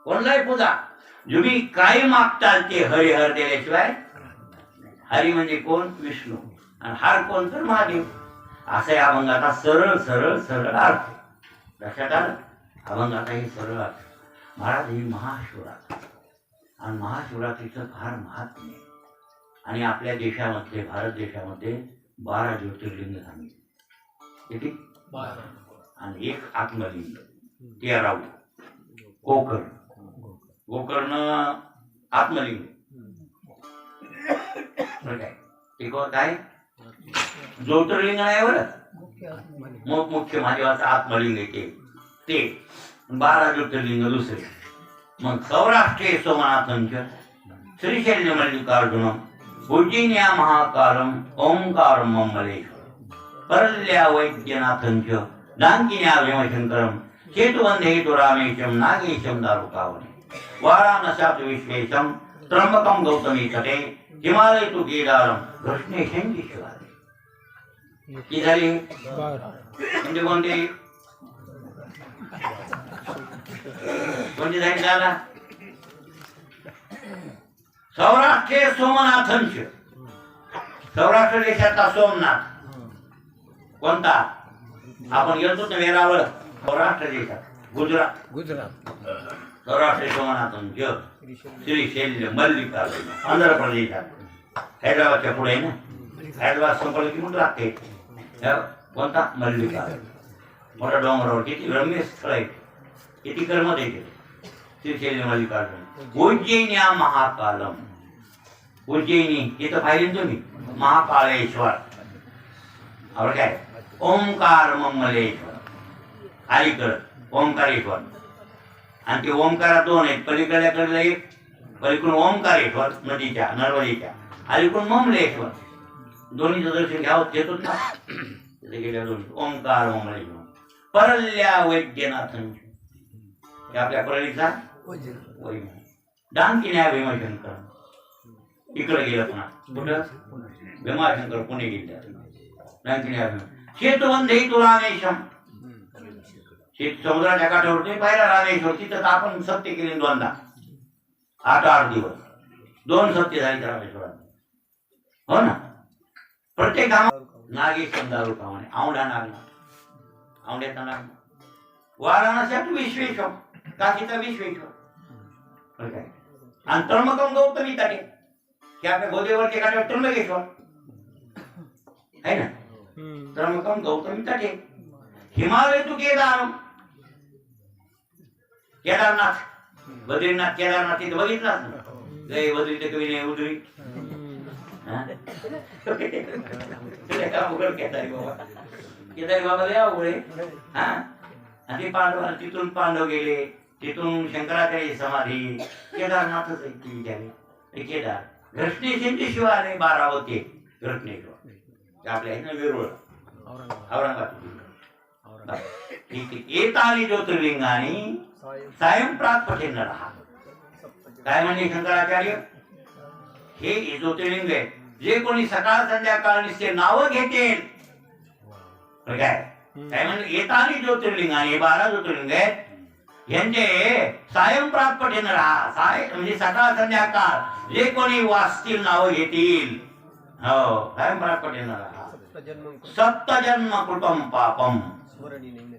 S1: कोणलाही पूजा. तुम्ही काय मागताल ते हरिहर दिल्याशिवाय. हरी म्हणजे कोण? विष्णू. आणि हार कोण? तर महादेव. असा या अभंगाचा सरळ सरळ सरळ अर्थ. लक्षात आलं? अभंगाचा हे सरळ अर्थ. महाराज ही महाशिवरात्री, आणि महाशिवरात्रीचं फार महात्म्य आहे. आणि आपल्या देशामध्ये, भारत देशामध्ये 12 ज्योतिर्लिंग सांगितले. किती? 12. आणि 1 आत्मलिंग, 13. गोकर्ण आत्मलिंग. बरं काय ते काय ज्योतिर्लिंग नाही बरं, मुख्य महादेवाचं आत्मलिंग आहे ते 12 ज्योतिर्लिंग दुसरे. मग सौराष्ट्रे सोमनाथंच श्रीशैल्य मल्लिकार्जुनम उज्जैन्या महाकालम ओंकारम ममलेश्वर परल्या वैद्यनाथंच दांकिन्या भीमशंकरम केतुवंदे हेतु रामेशम नागेशम दारुकावने वाराणसात विश्वेशम त्र्यंबकम गौतमी तटे हिमालय तु केदारम कृष्णेशंची शिवाले. की झाली म्हणजे कोणते झाली दादा? सौराष्ट्र सोमनाथंच, सौराष्ट्र देशाचा सोमनाथ कोणता? आपण गेलो ना वेरावळ, सौराष्ट्र देशात गुजरात. सौराष्ट्र सोमनाथंच श्रीशैल्य मल्लिकार्जुन आंध्र प्रदेशात हैदराबादच्या पुढे ना, हैदराबाद संपलं की म्हणून लागते कोणता मल्लिकार्जुन. मोठा डोंगरावर किती रम्य स्थळ आहे, किती कर्म देते श्रीशैल्य मल्लिकार्जुन. उज्जैन्या महाकालम, उज्जैनी तिथं पाहिजे तुम्ही महाकाळेश्वर. और काय ओंकार ममलेश्वर अलीकडं ओंकारेश्वर. आणि ते ओंकारा 2 आहेत, पलीकडल्याकडलं एक, पलीकडून ओंकारेश्वर नदीच्या नर्मदेच्या, अलीकडून ममलेश्वर. दोन्हीचं दर्शन घ्यावं घेतो ना तिथे गेल्या दोन्ही ओंकार ममलेश्वर. परल्या वैद्यनाथांची आपल्या परळीचा दांकिन्या भीमशंकर इकडे गेलं पुन्हा कुठं भीमाशंकर पुणे गेले दांकिन्या भीम. शेतुवंदे हेतु रामेशम शेत समुद्राच्या काठावर ते पाहिला रामेश्वर. तिथं आपण सत्य केली 2दा 8 दिवस 2 सत्य झाली रामेश्वरात. हो ना. प्रत्येक नागेशम दारुकावने औंढा नागना, औंढ्याचा नाग. वाराणस्यात विश्वेश्वर काशीचा विश्वेश्वर. काय आणि त्र्यंबकम गौतमी तटे की आपल्या गोदेवरच्या काठावर त्र्यंबकेश्वर आहे ना. त्र्यंबकम गौतमी तटे हिमालय तू केदारम, केदारनाथ बद्रीनाथ केदारनाथ तिथे बघितलास ना. जय बद्री ते कवी नाही उदरी केदारी बाबा लय अवघड आहे. हा आणि ते पांडव तिथून पांडव गेले, तिथून शंकराचार्य समाधी केदारनाथच आहे ती विचारे. केदार घृष्णेश्वरचे शिवालय 12 होते. घृष्णेश्वर आपल्या आहे ना वेरूळ औरंगाबाद. एतानी ज्योतिर्लिंगानी सायं प्रातपठेन रहा. काय म्हणजे शंकराचार्य? हे ज्योतिर्लिंग आहे, जे कोणी सकाळ संध्याकाळ निश्चय नावं घेतील. काय काय म्हणजे एतानी ज्योतिर्लिंगानी 12 ज्योतिर्लिंग आहेत. यांचे सायं प्रातपठेन रहा. साय म्हणजे सकाळ संध्याकाळ जे कोणी वाचतील नावं घेतील. हो सायं प्रातपठेन रहा. सप्तजन्म कृतम पापम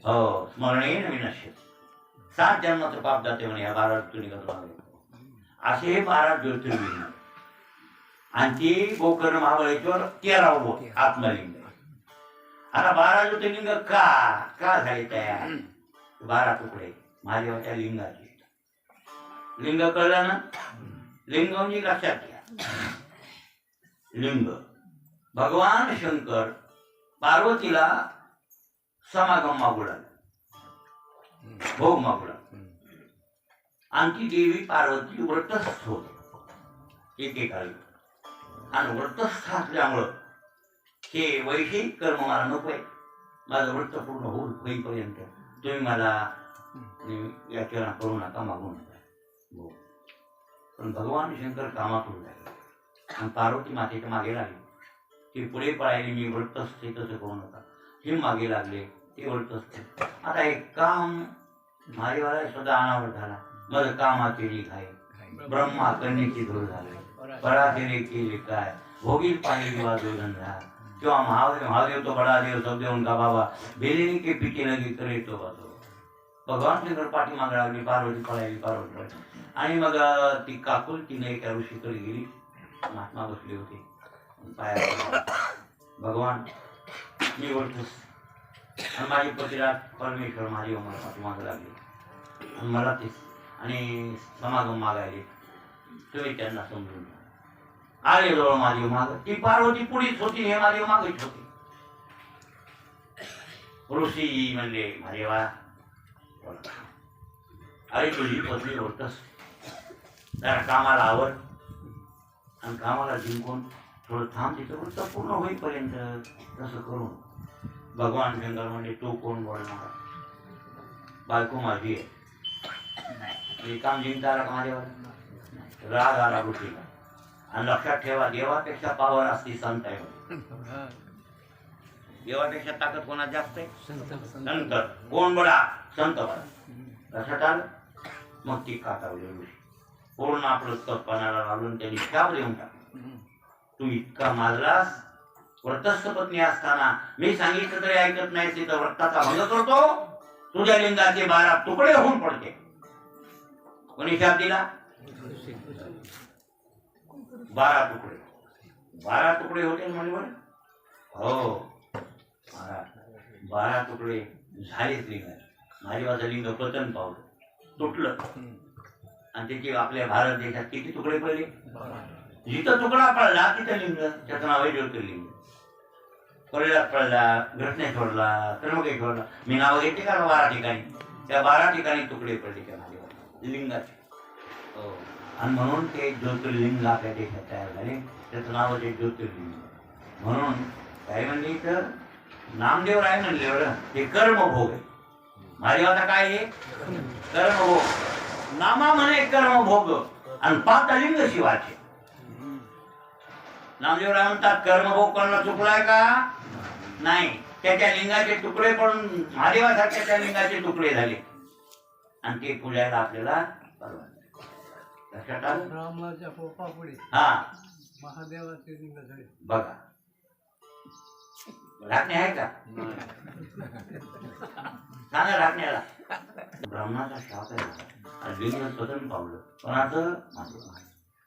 S1: हो स्मरणेन विनश्यते. 7 जन्माचं पाप जाते म्हणे या 12 ज्योतिर्लिंगात. असे हे 12 ज्योतिर्लिंग. आणि ती गोकर्ण महाबळेश्वर 13वं आत्मलिंग. आता 12 ज्योतिर्लिंग का झाले तयार? 12 तुकडे महादेवाच्या लिंगाचे. लिंग कळलं ना. लिंग म्हणजे लक्षात घ्या. लिंग भगवान शंकर पार्वतीला समागम मागू लागला, भोग मागू लागला. आणि ती देवी पार्वती व्रतस्थ होते एकेकाळी. आणि व्रतस्थ असल्यामुळं हे वैषयिक कर्म मला नको आहे, माझं व्रत पूर्ण होईपर्यंत तुम्ही मला याचना करू नका, मागू नका. पण भगवान शंकर कामातून लागले आणि पार्वती मातेच्या मागे लागले. ती पुढे पळायली, मी व्रत असते तसं करू नका. हे मागे लागले, ते व्रत असते. आता एक काम माझेवाला सुद्धा अनावर झाला. मग कामाचे निघाय ब्रह्मा कन्येची धूर झाले. बळादेने केले काय भोगील पाणी वाजोगंधा किंवा महादेव तो बडा देव सब देव उनका बाबा बेलेने के पीछे लगे करे तो बाजो. भगवान शंकर पाठीमागे लागली, पार्वती पळायली, पार्वती. आणि मग ती काकुल तिने एका ऋषीकडे गेली. महात्मा बसले होते पाया. भगवान मी बोलतोस आणि माझे पतिराज परमेश्वर माझी मला पाठीमागे लागले आणि मला ते आणि समागम मागायले. तुम्ही त्यांना समजून घ्या. आले जवळ महादेव माग. ती पार्वती पुढीच होती, हे महादेव मागच होते. ऋषी म्हणले महादेवा, अरे तुझी पत्नी होतस, जरा कामाला आवड आणि कामाला जिंकून थोडं थांब, तिथं वृत्त पूर्ण होईपर्यंत तसं करून. भगवान शंकर म्हणजे तू कोण बोलणार, बायको माझी आहे. हे काम जिंकता आला का माझ्यावर? राग आला ऋषीला. आणि लक्षात ठेवा, देवापेक्षा पावर असती संत आहे. देवापेक्षा ताकद कोणात जास्त आहे? संत. कोण बडा? संत बडा. लक्षात आलं? मग ती काटावली ऋषी. पूर्ण आपलं तपपणाला लावून त्यांनी शाप देऊन टाकलं. तू इतका माजलास, व्रतस्थ पत्नी असताना मी सांगितलं तरी ऐकत नाही, तिथं व्रताचा भंग करतो, तुझ्या लिंगाचे 12 तुकडे होऊन पडते. कोणी शाप दिला? 12 तुकडे. 12 तुकडे होते म्हणजे बरं. हो, 12 तुकडे झालेच लिंगाचे. महादेवाचं लिंग पतन पावलं, तुटलं. आणि त्याचे आपल्या भारत देशात किती तुकडे पडले? जिथं तुकडा पडला तिथं लिंग. त्याचं नाव आहे ज्योतिर्लिंग. कोल्ह्यात पडला, घटनेश्वरला, त्र्यंबकेश्वरला, मी नावं घेते का 12 ठिकाणी? त्या 12 ठिकाणी तुकडे पडले त्या महादेवाचे लिंगाचे. हो, आणि म्हणून ते ज्योतिर्लिंग आपल्या देशात तयार झाले. त्याचं नाव आहे ज्योतिर्लिंग. म्हणून काय म्हणले तर नामदेव राय म्हणले बरं, ते कर्मभोग आहे. महादेवाचा काय आहे? कर्मभोग. नामा म्हणे कर्मभोग आणि 5 लिंग शिवाचे. नामदेव राय म्हणतात कर्मभोग करणं चुकलाय का? नाही. त्याच्या लिंगाचे तुकडे पडून महादेवासारख्या त्या लिंगाचे तुकडे झाले आणि ते पूजायला आपल्याला परवानगी. लक्षात आलं?
S5: रामाच्या पोपापुढे
S1: हा,
S5: महादेवाचे लिंग झाले.
S1: बघा, राखणे आहे का? सांगा राखण्याला. ब्राह्मणाचा शाप आहे, लिंग स्वतंत्र पावलं. कोणाचं? महादेव.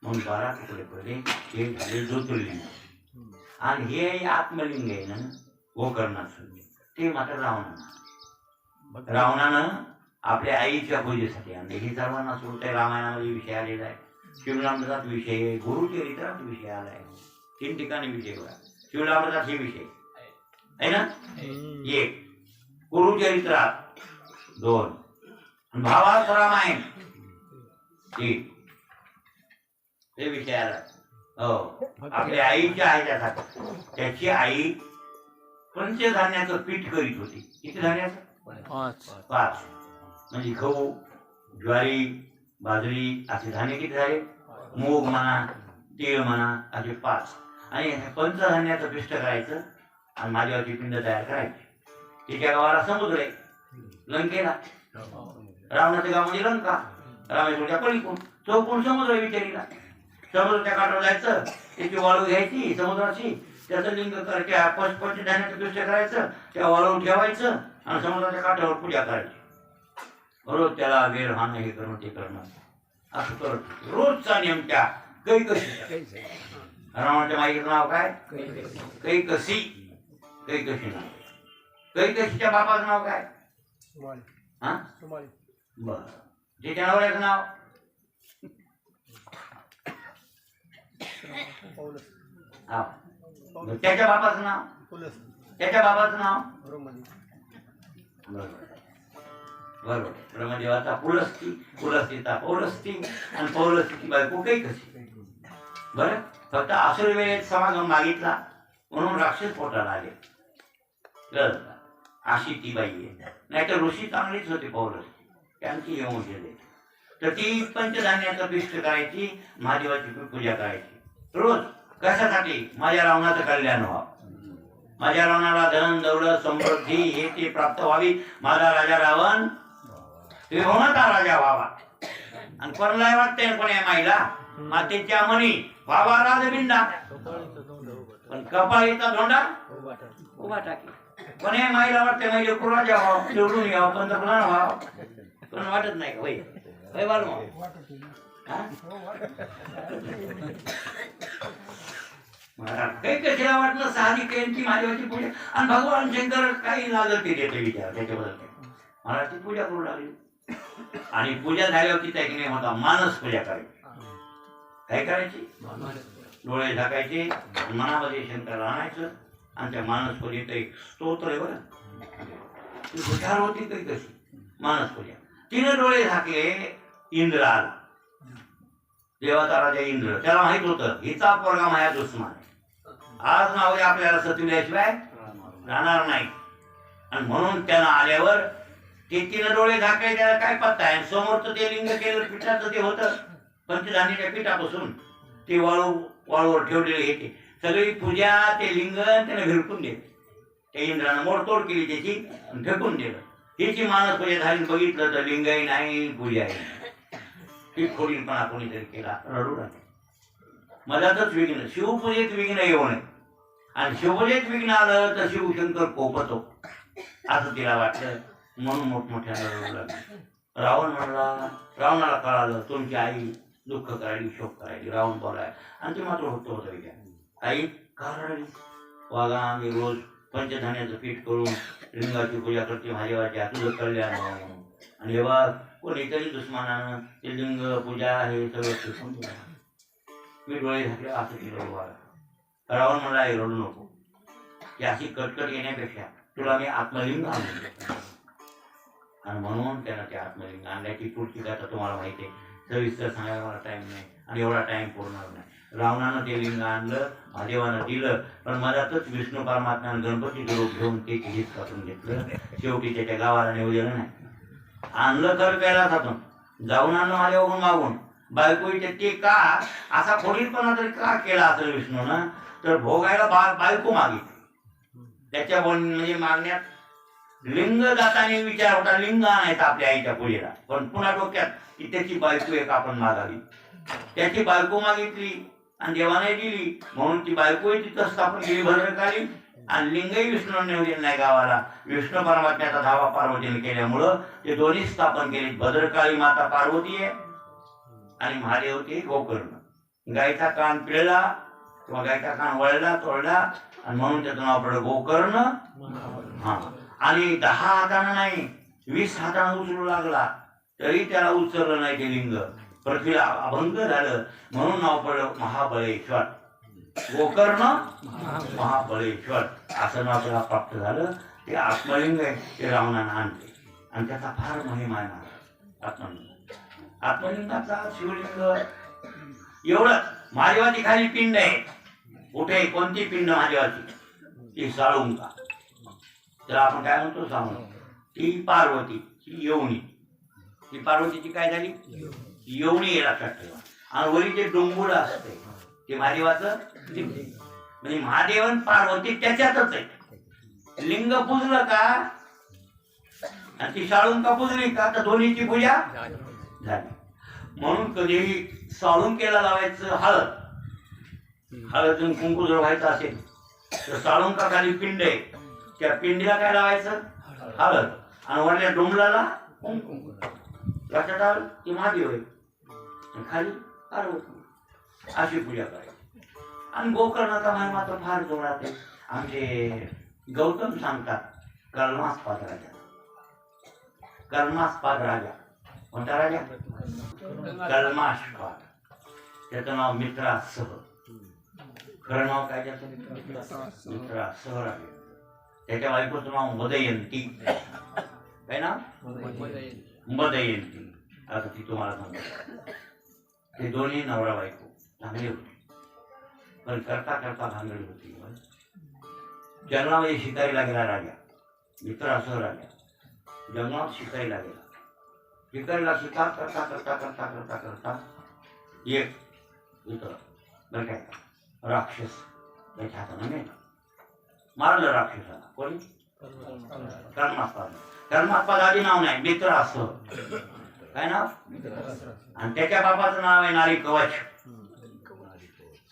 S1: म्हणून 12 तुकडे पडले, ते झाले ज्योतिर्लिंग. आणि हे आत्मलिंग आहे ना, गोकर्णाचं, ते मात्र रावणानं आपल्या आईच्या पूजेसाठी आणले. हे सर्वांना सोडतंय. रामायणामध्ये विषय आलेला आहे, शिवलामृतात विषय आहे, गुरुचरित्रात विषय आला आहे. 3 ठिकाणी विषय बघा. शिवलामृतात हे विषय आहे ना, 1, गुरुचरित्रात 2, भावार्थ रामायण 3. हे विषय आला. हो, आपल्या आईच्या ह्याच्यासाठी. त्याची आई पंचधान्याचं पीठ करीत होती. किती धान्याचं? 5. म्हणजे गहू, ज्वारी, बाजरी असे धान्य किती झाले? मूग म्हणा, तीळ म्हणा, असे 5. आणि पंचधान्याचं पिष्ट करायचं आणि महादेवाची पिंड तयार करायची. तिच्या गावाला समुद्र आहे, लंकेला. रावणाचं गाव म्हणजे लंका. रामेश्वरच्या पलीकडून चौकून समुद्र विचारीला. समुद्राच्या काठावर जायचं, त्याची वाळू घ्यायची समुद्राची, त्याचं लिंग त्या पंचधान्याचं पिष्ट करायचं, त्या वाळून ठेवायचं आणि समुद्राच्या काठावर पूजा करायची. रोज त्याला वेळ हाणं, हे करणं ते करणं असं करत रोजचा नेम. त्या कैकशी, रावणाच्या माईचं नाव काय? कैकसी. कैकशी नाव. कैकशीच्या बापाचं नाव काय? हा, बर. त्याच्या नवऱ्याचं नाव? हा. त्याच्या बापाचं नाव? त्याच्या बाबाचं नाव? बरोबर. ब्रह्मदेवाचा पुलस्ती, पुलस्तीचा पौलस्ती आणि पौलस्तीची बायको कैकसी. बरं, फक्त असुर वेळेत समागम मागितला म्हणून राक्षस पोटाला आले. अशी ती बाई आहे. नाहीतर ऋषी चांगलीच होती पौलस्ती, त्यांची येऊन गेले. तर ती पंचधान्याचं पिष्ट करायची, महादेवाची पूजा करायची रोज. कशासाठी? माझ्या रावणाचं कल्याण व्हावं, माझ्या रावणाला धन दौलत समृद्धी हे ते प्राप्त व्हावी, माझा राजा रावण विभवनाचा राजा व्हावा. आणि कोणाला वाटतंय कोण्या माईला? मातेच्या मनी व्हावा राजबिंडा, पण कपाळीचा धोंडा उभा टाके. कोण्या माईला वाटतंय म्हणजे राजा व्हावं, निवडून यावं, पंतप्रधान व्हावं. पण वाटत नाही का? होय बालू. काही कशाला वाटलं? साहजिक त्यांची महादेवाची पूजा. आणि भगवान शंकर काही लागत ते देते विचार त्याच्याबद्दल. महाराजची पूजा करू लागली. आणि पूजा झाल्यावर तिचा एक नियम होता, मानस पूजा करायची. काय करायची? डोळे झाकायचे, मनामध्ये शंकराला आणायचं आणि त्या मानस पूजेत एक स्तोत्र आहे बरं, ती हुशार होती काही कशी मानस पूजा. तिने डोळे झाकले, इंद्र आला, देवाचा राजा इंद्र. त्याला माहित होतं हिचा पोरगा माझ्या दुश्मन आहे, आज नाव आपल्याला सतविल्याशिवाय राहणार नाही. आणि म्हणून त्यानं आल्यावर ते तिनं डोळे झाकले, त्याला काय पत्ता आहे. समोरचं ते लिंग केलं पिठाचं ते होतं, पंचधान्याच्या पिठापासून ते वाळूवर ठेवलेले हे ते सगळी पूजा ते लिंग त्याने भिरकून दिले. त्या इंद्रानं मोडतोड केली त्याची आणि फेकून दिलं. हिची मानस पूजा झाली, बघितलं तर लिंगही नाही पूजाही नाही. ती खोडीलपणा कोणीतरी केला, रडू लागले. मधातच विघ्न, शिवपूजेत विघ्न येऊ नये. आणि शिवपूजेत विघ्न आलं तर शिवशंकर कोपतो असं तिला वाटलं, म्हणून मोठमोठ्यानं रडू लागली. रावण म्हणला, रावणाला कळालं तुमची आई दुःख करायली, शोक करायली. रावण बोलाय आणि ते मात्र होतं विचार, आई का रडली? वागा आम्ही रोज पंचधान्याचं पीठ करून लिंगाची पूजा करते महादेवाच्या, तुझं कल्याण म्हणून. आणि हे बघ कोणीतरी दुश्मनानं ते लिंग पूजा हे सगळं शिकून दिलं. मी डोळे झाकले, असं केलं बघा. रावण म्हणला आई रडू नको, की अशी कटकट येण्यापेक्षा तुला मी आत्मलिंग आणलं. आणि म्हणून त्यानं ते आत्मलिंग आणल्याची पुढची कथा तुम्हाला माहिती आहे, सविस्तर सांगायला मला टाईम नाही आणि एवढा टाईम पुरणार नाही. रावणानं ते लिंग आणलं, महादेवानं दिलं, पण मधातच विष्णू परमात्म्यानं गणपतीचं रूप घेऊन ते हित काढून घेतलं. शेवटी त्याच्या गावाला नेऊ दिलं नाही. आणलं तर कैलासातून जाऊन आणलं महादेवाकडून मागून. बायको ते का असा खोडीलपणा तरी का केला असेल विष्णूनं, तर भोगायला बायको मागितली. त्याच्या म्हणजे मागण्यात लिंग जाताना विचार होता लिंग आणायचं आपल्या आईच्या पूजेला, पण पुन्हा डोक्यात की त्याची बायको एक आपण मागावी. त्याची बायको मागितली आणि देवाने दिली, म्हणून ती बायकोही तिथं स्थापन केली भद्रकाली. आणि लिंगही विष्णूने नेऊ दिलं नाही गावाला. विष्णू परमात्म्याचा धावा पार्वतीने केल्यामुळं ते दोन्ही स्थापन केले. भद्रकाळी माता पार्वती आहे आणि महादेव ते गोकर्ण. गायचा कान पिळला किंवा गायचा कान वळला तोडला आणि म्हणून त्याचं नाव पडलं गोकर्ण. हा, आणि 10 हातानं नाही 20 हातानं उचलू लागला तरी त्याला उचललं नाही ते लिंग. पृथ्वीला अभंग झालं म्हणून नाव पडलं महाबळेश्वर. गोकर्ण महाबळेश्वर असं नाव त्याला प्राप्त झालं. ते आत्मलिंग आहे, ते रावणानं आणले आणि त्याचा फार महिमा आहे महाराज. आत्मलिंगाचा शिवलिंग एवढं. महादेवाची खाली पिंड आहे, कुठे कोणती पिंड महादेवाची? ती साळुंका. त्याला आपण काय म्हणतो सांगू, ती पार्वती, ती येवणी. ती पार्वतीची काय झाली? येवणी लक्षात ठेवा. आणि वरी जे डोंगुड असते ते महादेवाचं लिंग. म्हणजे महादेवन पार्वती त्याच्यातच आहे. लिंग पुजलं का आणि ती साळुंका पुजली का तर दोन्हीची पूजा झाली. म्हणून कधीही साळुंकेला लावायचं हळद, हळद कुंकू जर व्हायचं असेल तर साळुंका खाली पिंड आहे, त्या पिंडीला काय लावायचं? हळद. आणि वरल्या डोंगराला कुंकू. लक्षात आलं? ती महादेव आहे खाली पार्वती. अशी पूजा करायची. आणि गोकर्णाचा महिमा तर फार जोरात आहे. आमचे गौतम सांगतात कर्मास्पाद राजा. कर्मास्पाद राजा कोणता राजा? कर्मास्पाद. त्याचं नाव मित्रासह. खरं नाव काय त्याचं? मित्रासह राजा. त्याच्या बायकोचं नाव मदयंती. काय नाव? मदयंती. आता ती तुम्हाला सांगतो. ते दोन्ही नवरा बायको चांगली होती, पण करता करता भांगडी होती. जंगलामध्ये शिकारीला गेला राजा, मित्रासह राजा जंगलात शिकारीला गेला. शिकारीला शिकार करता करता करता करता करता एक इतर बरं काय राक्षस त्याच्या हाताने मेला. मारलं राक्षसाला. कोणी? कर्मास्पाद. कर्मास्पाद आधी नाव नाही, मित्रासह. काय नाव? आणि त्याच्या बापाचं नाव आहे नारी कवच.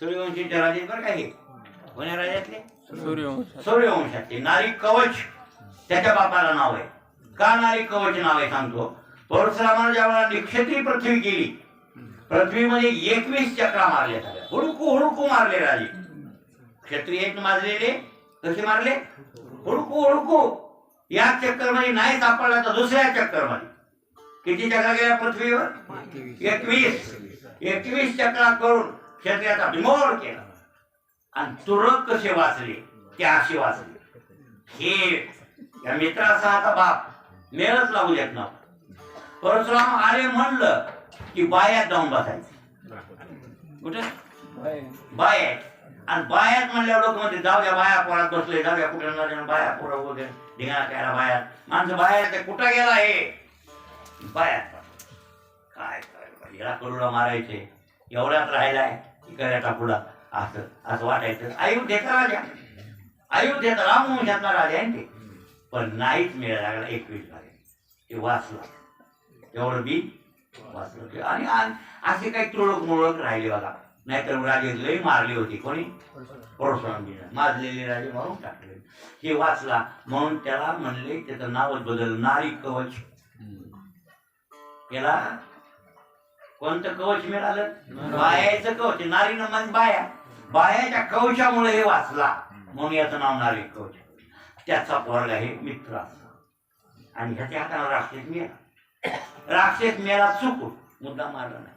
S1: सूर्यवंशीच्या राजे बरं काय? कोण्या राजातले? सूर्यवंशाचे नारी कवच त्याच्या बापाला नाव आहे. का नारी कवच नाव आहे सांगतो. परशुरामानं ज्यावेळेला निक्षत्री पृथ्वी केली, पृथ्वीमध्ये 21 चक्रा मारल्या झाल्या. हुडकू हुडकू मारले राजे. क्षत्रिय मारलेले कसे मारले? हुडकू हुडकू. या चक्कर मध्ये नाही सापडला तर दुसऱ्या चक्कर मध्ये किती चक्रा गेल्या पृथ्वीवर 21 चक्रा करून क्षत्रियाचा बिमोड केला आणि तुरक कसे वाचले ते असे वाचले. हे या मित्राचा आता बाप मेळच लागू देत नव्हता. परशुराम आले म्हणलं की बायात जाऊन बसायचं. कुठे बायात. आणि बायात म्हणल्या लोक म्हणते जाऊ द्या बाया पोरात बसले, जाऊया कुठं बाया पोरं वगैरे धिंगाणा करायला बायात. माणसं बाया कुठं गेला हे बायात. काय करायला याला करुणा मारायचे एवढ्यात राहिलाय इकडे पुढा असं असं वाटायचं. अयोध्येचा राजा, अयोध्येचा रामवंशातला राजा आहे ते, पण नाहीच मिळायला लागला. 21 झाले ते वाचला, एवढं बी वाचलं. आणि असे काही तुळक मुळक राहिले बघा. नाहीतर राजे लई मारली होती. कोणी? परशुरामजीने माजलेले राजे मारून टाकले. हे वाचला म्हणून त्याला म्हणले, त्याचं नावच बदल नारी कवच. त्याला कोणतं कवच मिळालं? बायाचं कवच. नारीनं म्हणजे बाया, बायाच्या कवचामुळे हे वाचला म्हणून याचं नाव नारी कवच. त्याचा पोरगा हे मित्र आणि ह्याच्या हाताला राक्षस मेला. राक्षस मेला चुकून, मुद्दा मारला नाही,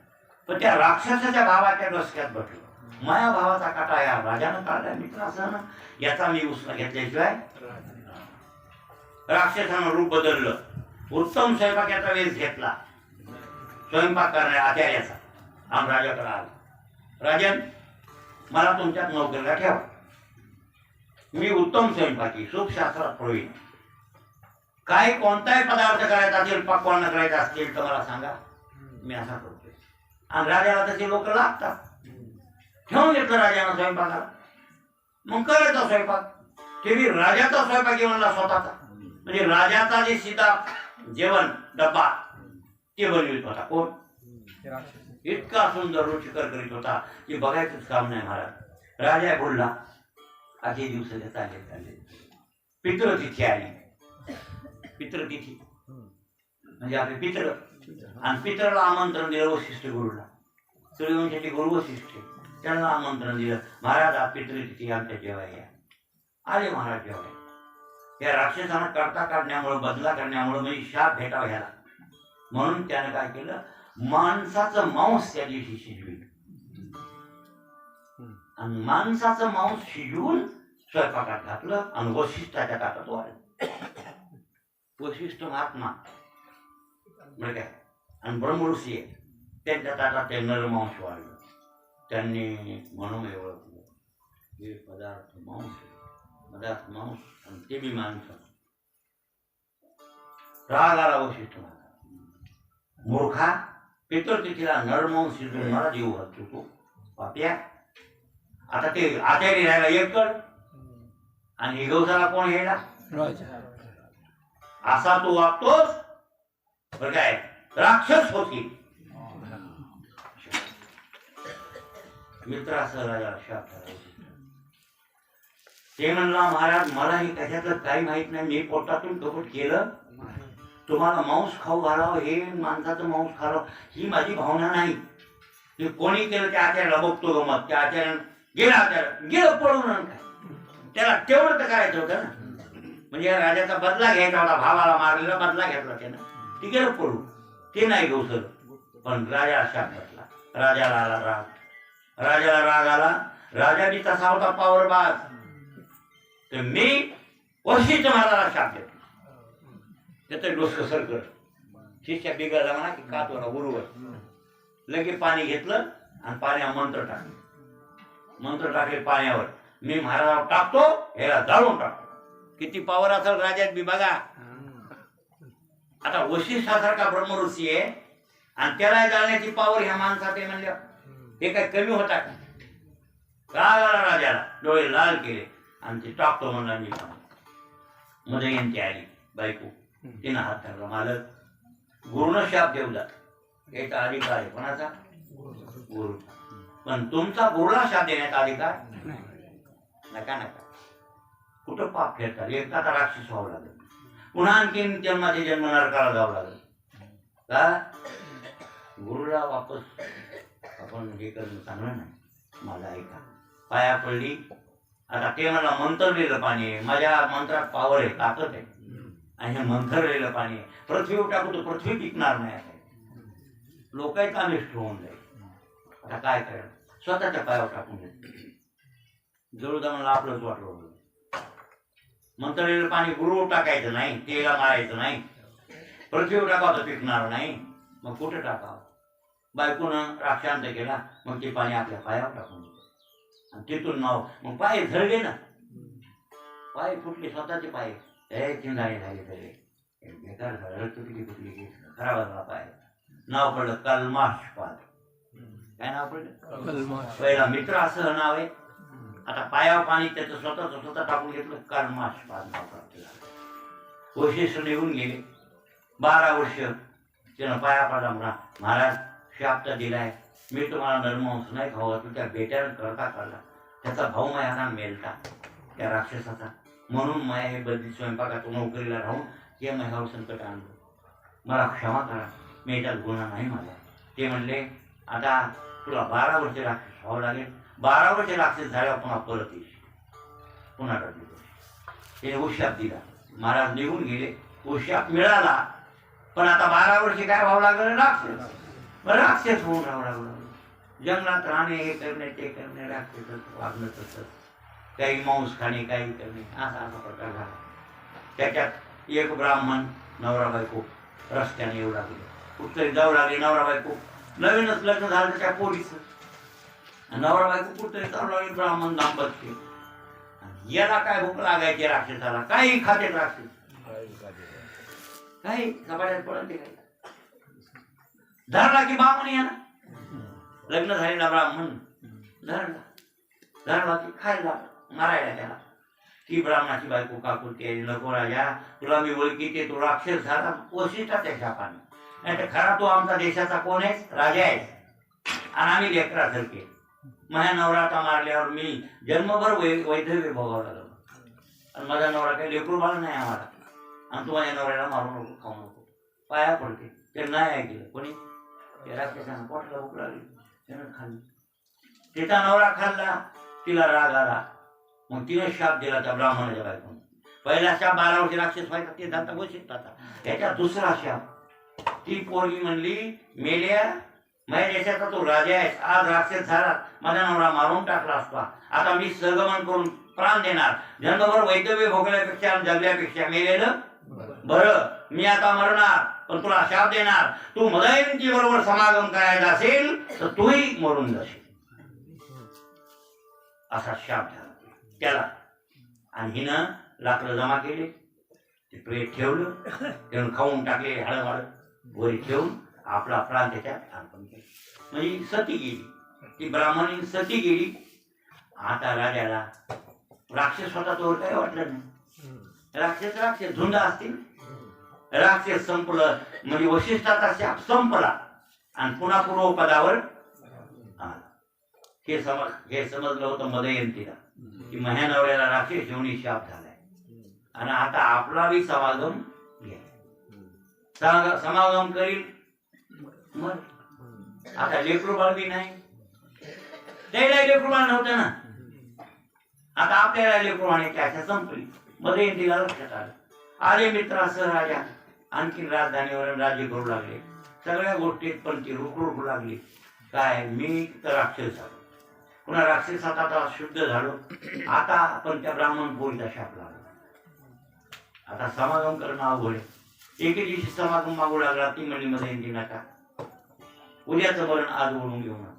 S1: पण त्या राक्षसाच्या भावाच्या डोसक्यात बसलो. माझ्या भावाचा काटा या राजानं काढला मित्रासह, याचा मी उसला घेतल्याशिवाय. राक्षसानं रूप बदललं. उत्तम स्वयंपाकाचा वेळ घेतला, स्वयंपाक करणाऱ्या आचार्याचा. आम राजाकडे आला. राजन, मला तुमच्यात नोकरीला ठेवा. मी उत्तम स्वयंपाकी, सूपशास्त्रात प्रवीण. काय कोणताही पदार्थ करायचा असेल, पक्वान्न करायचं असतील तर मला सांगा, मी असा करतोय. आणि राजाला तसे लोक लागतात. ठेवून घेतलं राजानं स्वयंपाकाला. मग करायचा स्वयंपाक. ते बी राजाचा स्वयंपाक म्हणला स्वतःचा. म्हणजे राजाचा जे सीधा जेवण डब्बा ते बनवित होता. कोण? इतका सुंदर रुचिकर करीत होता की बघायचंच काम नाही महाराज. राजा बोलला, आधी दिवस चालले. पितृतिथी आली. पितृतिथी म्हणजे आपले पितृ. आणि पितळला आमंत्रण दिलं वशिष्ठ गुरुला. सूर्यवंशाचे गुरु वशिष्ठ, त्यांना आमंत्रण दिलं, महाराज आज पितृतिथी आमच्या जेवायला. आले महाराज जेवायला. या राक्षसांना करता काढण्यामुळं, बदला करण्यामुळं म्हणजे शाप भेटावा ह्याला, म्हणून त्यानं काय केलं, माणसाचं मांस त्या दिवशी शिजविलं. आणि माणसाचं मांस शिजवून स्वयंपाकात घातलं आणि वशिष्ठाच्या ताटात वाढलं. वशिष्ठ महात्मा म्हणजे काय आणि ब्रह्मऋषी आहे, त्यांच्या ताटात ते नरमांस वाढलं. त्यांनी म्हणून ओळखलं, हे पदार्थ मांस, पदार्थ मांस आणि ते बी माणसं. राग आला वशिष्ठ महाराज, मूर्खा, पितृतिथीला नरमांस शिजवून मला जीव घालतो तू पाप्या. आता ते आचार्य राहायला एककड आणि गौसाला कोण घ्यायला? असा तू वागतोस बरं काय, राक्षस होती. मित्रासह राजा शाप झाला. ते म्हणला, महाराज मला हे कशातलं काही माहित नाही, मी पोटातून कपट केलं, तुम्हाला मांस खाऊ घालावं, हे माणसाचं मांस खावं ही माझी भावना नाही. ते कोणी केलं त्या आचार्याला बघतो गमत. त्या आचार्यानं गेला, आचार्य गेलं पळून. काय त्याला तेवढं तर करायचं होतं ना, म्हणजे राजाचा बदला घ्यायचा होता. भावाला मारलेला बदला घेतला त्यानं, ती गेलं पळून. ते नाही गौसर, पण राजा शाप बसला. राजाला आला राग, राजाला राग आला. राजा बी तसा होता पावरबाज. तर मी वशिष्ठ महाराजाला शाप देतो, त्याचं डोसकं सरकट. शिष्या बिघडला म्हणा की कातोरा गुरुवर लगे पाणी घेतलं आणि पाण्यावर मंत्र टाकले. मंत्र टाकले पाण्यावर, मी महाराजावर टाकतो, ह्याला जाळून टाकतो. किती पावर असेल राजात बी बघा. आता वशिष्ठासारखा ब्रह्मऋषी आहे आणि त्याला जाळण्याची पावर ह्या माणसात आहे म्हणल्या, हे काय कमी होता का? रागाला राजाला डोळे लाल केले आणि ते टाकतो म्हणला. मी मध्ये यांची आली बायको, तिनं हात धरला, मालक गुरुनं शाप देऊ जा, याचा अधिकार आहे कोणाचा? गुरु. पण तुमचा गुरुला शाप देण्याचा अधिकार नका नका. कुठं पाप फेरतात. एकदा तर राक्षस व्हावं लागेल, पुन्हा आणखीन जन्माचे जन्म नरकाला जावं लागेल का? गुरुला वापस आपण हे करणं चांगलं नाही. माझा ऐका, पाया पडली. आता ते मला मंत्र दिलं पाणी, माझ्या मंत्रात पावर आहे, ताकद आहे. आणि हे मंथरलेलं पाणी आहे. पृथ्वीवर टाकू तर पृथ्वी पिकणार नाही आता. लोकांचं अनिष्ट होऊन जाईल. आता काय करायचं? स्वतःच्या पायावर टाकून घेतलं. जवळ जाऊन आपलंच वाटलं होतं. मंथरलेलं पाणी गुरुवर टाकायचं नाही, तेला मारायचं नाही, पृथ्वीवर टाकावं तर पिकणार नाही. मग कुठे टाकावं? बायकोनं राक्षांत केला, मग ते पाणी आपल्या पायावर टाकून दिलं. आणि तिथून नाव मग पाय झळले ना, पाय फुटले, स्वतःचे पाय चिंगाळे झाले सगळे, बेकार झालं, तुटली फुटली, खराब झाला पाय. नाव पडलं कल्माशपाद. काय नाव पडलं? पहिला मित्र असं नाव आहे. आता पायावर पाणी त्याचं स्वतः टाकून घेतलं, कल्माशपाद नाव प्राप्त झालं. वशिष्ठ निघून गेले. 12 वर्ष त्यानं पाया पाडला. म्हणा महाराज शाप तर दिलाय, मी तुम्हाला नरमांस नाही खाऊ घातलं. त्या बेट्यानं करता काढला. त्याचा भाऊ माया मेलता त्या राक्षसाचा. म्हणून माया हे बदली स्वयंपाकात नोकरीला राहून हे माझ्यावर संकट आणलं. मला क्षमा करा, मी याच्यात गुन्हा नाही माझा. ते म्हणले आता तुला 12 वर्ष राक्षस व्हावं लागेल. 12 वर्ष राक्षस झाल्यावर पुन्हा परत येईल. पुन्हा रडली. त्याने उशाप दिला. महाराज निघून गेले. उशाप मिळाला, पण आता 12 वर्षी काय व्हावं लागलं? राक्षस. राक्षस होऊन राहावं लागलं. जंगलात राहणे, हे करणे, ते करणे, राक्षस वागणं तसं, काही मांस खाणे, काही करणे, असा प्रकार झाला. त्याच्यात एक ब्राह्मण नवरा बायको रस्त्याने येऊ लागले. कुठतरी जाऊ लागले नवरा बायको. नवीनच लग्न झालं त्या पोरीचं. नवरा बायको कुठतरी जाऊ लागले, ब्राह्मण दाम्पत्य. याला काय भूक लागायची राक्षसाला? काही खाते राक्षस, काही कपाड्यात पडते, काही धरला की ब्राह्मण या ना. लग्न झालेला ब्राह्मण धरला की खायला मारायला त्याला. ती ब्राह्मणाची बायको काकुरती, नको राजा, तुला मी ओळखीते, तो राक्षस झाला वशिष्ठाच्या शापाने. नाही तर खरा तो आमचा देशाचा कोण आहे? राजा आहे. आणि आम्ही लेकरासारखे. माझ्या नवराचा मारल्यावर मी जन्मभर वैधव्य भोगावं लागलं. आणि माझा नवरा काही लेकरू बाळ नाही आम्हाला. आणि तू माझ्या नवऱ्याला मारू नको, खाऊ नको. पाया पडते. ते नाही ऐकलं कोणी. त्या राक्षसानं पोटाला भूक लागली, त्यानं खाल्ली. तिचा नवरा खाल्ला, तिला राग आला. मग तिने शाप दिला त्या ब्राह्मणाच्या बायकोने. पहिला शाप 12 वर्ष राक्षस व्हायचा, ते जाता वशिष्ठाचा. त्याच्या दुसरा शाप, ती पोरगी म्हणली मेल्या, माझ्या देशाचा तो राजा आहे, आज राक्षस झाला, माझा नवरा मारून टाकला असता. आता मी सगमन करून प्राण देणार. जन्मभर वैधव्य भोगल्यापेक्षा जगल्यापेक्षा मेलेलं बरं. मी आता मरणार, पण तुला शाप देणार. तू मदयंती बरोबर समागम करायचा असेल तर तूही मरून जाशील. असा शाप झाला त्याला. आणि हिनं लाकडं जमा केले, ते प्रेत ठेवलं, त्यानं खाऊन टाकले हळहळ वरी ठेवून आपला प्राण त्याच्यात अर्पण केला. म्हणजे सती गेली, ती ब्राह्मणी सती गेली. आता राजाला राक्षस होता तो काही वाटलं नाही. राक्षस झुंड असतील. राक्षस संपलं म्हणजे वशिष्ठाचा शाप संपला आणि पुन्हा पूर्वपदावर आला. हे समजलं होतं मदयंतीला की माझ्या नवऱ्याला राक्षस जेवणी शाप झालाय. आणि आता आपला बी समागम घ्या. समागम करील मग. आता लेकरू बाळ बी नाही, त्याला लेकरू बाळ नव्हतं ना. आता आपल्याला लेकरू आणण्याची आशा संपली. मदयंतीला लक्षात आलं. आले मित्रासह राजा आणखी राजधानीवर राज्य करू लागले. सगळ्या गोष्टीत पण ती रुकू लागली. काय मी तर राक्षस झालो, पुन्हा राक्षसात आता शुद्ध झालो. आता आपण त्या ब्राह्मण पोरीचा शाप लागला. आता समागम करणं अवघड आहे. एके दिवशी समागम मागू लागला. ती म्हणली मदयंती नका, उद्याचं मरण आज ओढून घेऊ नका.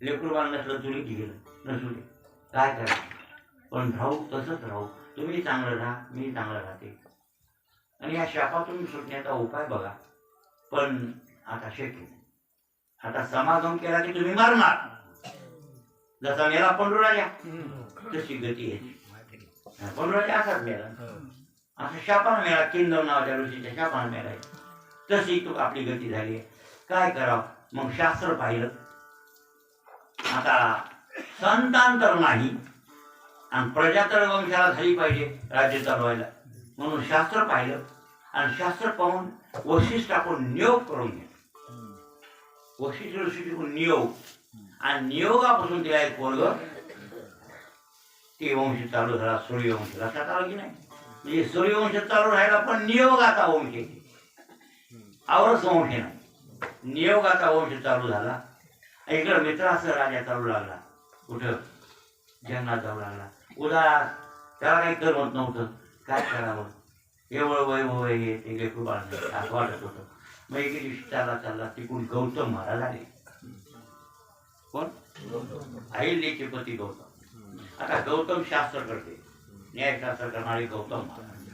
S1: लेकरू बाळ नसलं चुलीत गेलं, नसू दे, काय करायचं. पण राहू तसंच राहू. तुम्ही चांगलं राहा, मी चांगलं राहते. आणि या शापातून सुटण्याचा उपाय बघा. पण आता शक्य नाही. आता समागम केला की तुम्ही मरणार. जसा मेला पंडूराजा तशी गती आहे. पंडूराजा असाच मेला, असं शापानं मेला. किंदव नावाच्या ऋषीच्या शापानं मेला. तशी तू आपली गती झाली. काय करावं मग? शास्त्र पाहिलं. आता संतान तर नाही आणि प्रजा तर वंशाला झाली पाहिजे राज्य चालवायला, म्हणून शास्त्र पाहिलं. आणि शास्त्र पाहून वशिष्ठाकडून नियोग करून घ्या. वशिष्ठ ऋषीकडून नियोग, आणि नियोगापासून तिला एक पोरग ते वंश चालू झाला. सूर्यवंश. लक्षात आलं की नाही? म्हणजे सूर्यवंश चालू राहिला पण नियोगाचा वंश येते. आवरच वंश नाही, नियोगाचा वंश चालू झाला. इकडं मित्राचा राजा चालू लागला. कुठं? जंगलात जाऊ लागला. उदास, त्याला काही करमत नव्हतं. काय करावं, एवढं वैभव हे ते लेकरू बाळांचं असं वाटत होतं. मग एके दिवशी चालला तिकडून गौतम महाराज आले. कोण? अहिल्याचे पती गौतम. आता गौतम शास्त्र करते, न्यायशास्त्र करणारे गौतम महाराज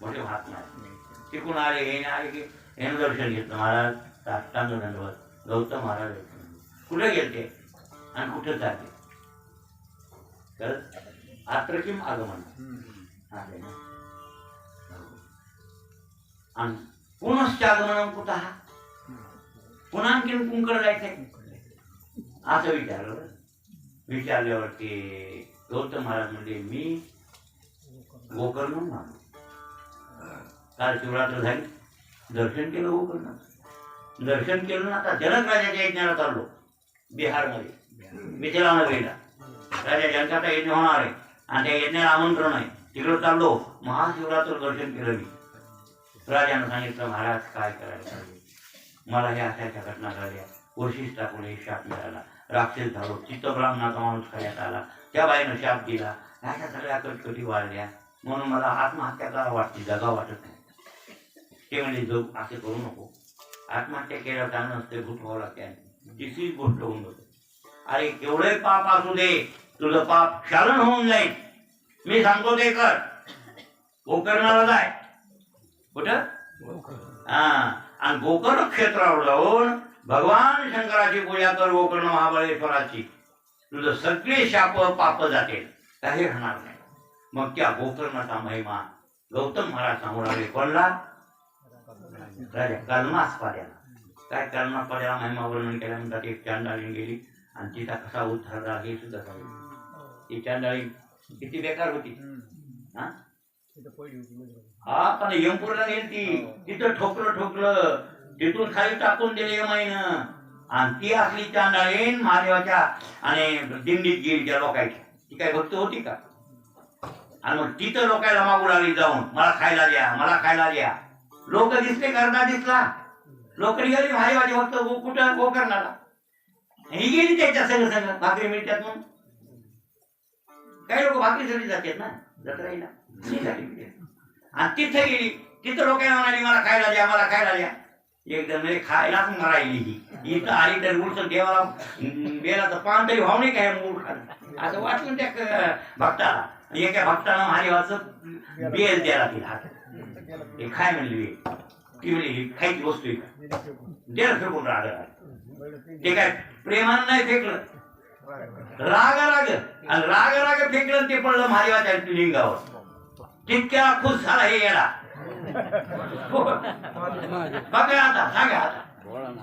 S1: मोठे महात्मा आहेत. तिकडून आले, हे आले की हे दर्शन घेतलं. महाराज साष्टांग दंडवत. गौतम महाराज कुठे गेलते आणि कुठे जाते? तर आत्रकिम आगमन आले ना. आणि पुनश्च आगमन कुठं? पुन्हा आणखीन कुंकड जायचंय असं विचारलं. विचारल्यावरती गौतम महाराज म्हणजे मी गोकर्ण मानलो. काल शिवरात्र झाली, दर्शन केलं गोकर्ण. दर्शन केलं ना. आता जनक राजाच्या यज्ञाला चाललो बिहारमध्ये, मिथिला नगरीला. राजा जनकाचा यज्ञ होणार आहे आणि त्या यज्ञाला आमंत्रण आहे. तिकडं चाललो. महाशिवरात्र दर्शन केलं मी. राजानं सांगितलं, महाराज काय करायला पाहिजे, मला ह्या अशा घटना घडल्या. वशिष्ठाकडे शाप मिळाला, राक्षस झालो, चित्तब्राह्मणाचा माणूस खाण्यात आला, त्या बाईनं शाप दिला, ह्याच्या सगळ्या कटकटी वाढल्या, म्हणून मला आत्महत्या करावं वाटते, जगा वाटत नाही. ते म्हणजे जग असे करू नको, आत्महत्या केल्यावर चांगलं नसते, भूत व्हावं लागते. तिसरीच गोष्ट होऊन जाते, अरे केवढे पाप असू दे, तुझं पाप क्षालन होऊन जाईल. मी सांगतो ते कर. गोकर्णाला जाय. कुठं? हा. आणि गोकर्ण क्षेत्रावर जाऊन भगवान शंकराची पूजा कर, गोकर्ण महाबळेश्वराची. तुझं सगळे शाप पाप जातील, काही राहणार नाही. मग त्या गोकर्णाचा महिमा गौतम महाराज सांगू लागले. कोणला? राजा कर्मास्पाद्याला. काय कर्मास्पाद्याला महिमा वर्णन केल्यानंतर एक चांडाळी गेली आणि तिचा कसा उद्धार झाला हे सुद्धा सांगितलं. ती चांडाळी किती बेकार होती. हा, पण यमपूरला गेली ती, तिथं ठोकलं, तिथून खाली टाकून दिले यमाईनं. आणि ती असली चांडाळीन महादेवाच्या आणि दिंडीत गेली त्या लोकांच्या. ती काय भक्त होती का? आणि मग तिथं लोकांना मागू लागली जाऊन, मला खायला द्या, मला खायला द्या. लोक दिसले, करता दिसला, लोक निघाली महादेवाचे भक्त. कुठं? गोकर्णाला. ही गेली त्याच्या संग भाकरी मिळतात म्हणून. काही लोक भाकरीसाठी जातात ना जत्रेला, आणि तिथे गेली. तिथं लोकांना म्हणाली, मला खायला द्या, मला खायला द्या. एकदम म्हणजे खायलाच मरायली ही. इथं आली तर उलट देवाला बेलाचं पान तरी भाव नाही काय मूळ खाणं असं वाटलं त्या भक्ताला. एका भक्ताला महादेवाचं बेल द्यायला तिला हे खाय म्हणली. ती म्हणली खायची वस्तू द्यायला फेकून राग. ते काय प्रेमानं नाही फेकलं, राग आणि राग फेकलं. ते पडलं महादेवाच्या लिंगावर. तितक्या खुश झाला हे येडा. बघा आता, सांगा आता.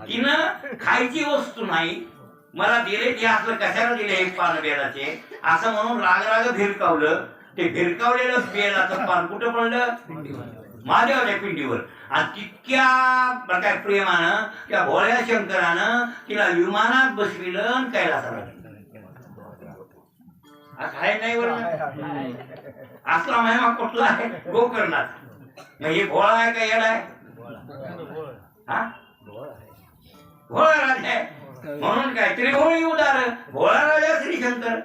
S1: तिनं खायची वस्तू नाही मला दिले, ते असलं कशाला दिले हे पान बेलाचे असं म्हणून राग भिरकावलं. ते भिरकावलेलं बेलाचं पान कुठं पडलं? महादेवाच्या पिंडीवर. आणि तितक्या काय प्रेमानं त्या भोळ्या शंकरानं तिला विमानात बसविलं, कैलासाला असं आहे नाही बरं. असला महिमा कुठला आहे? गोकर्णात. मग हे भोळा आहे का येडा आहे? भोळा राजा आहे म्हणून काय त्रिभुवनी उदार भोळा राजा श्री शंकर.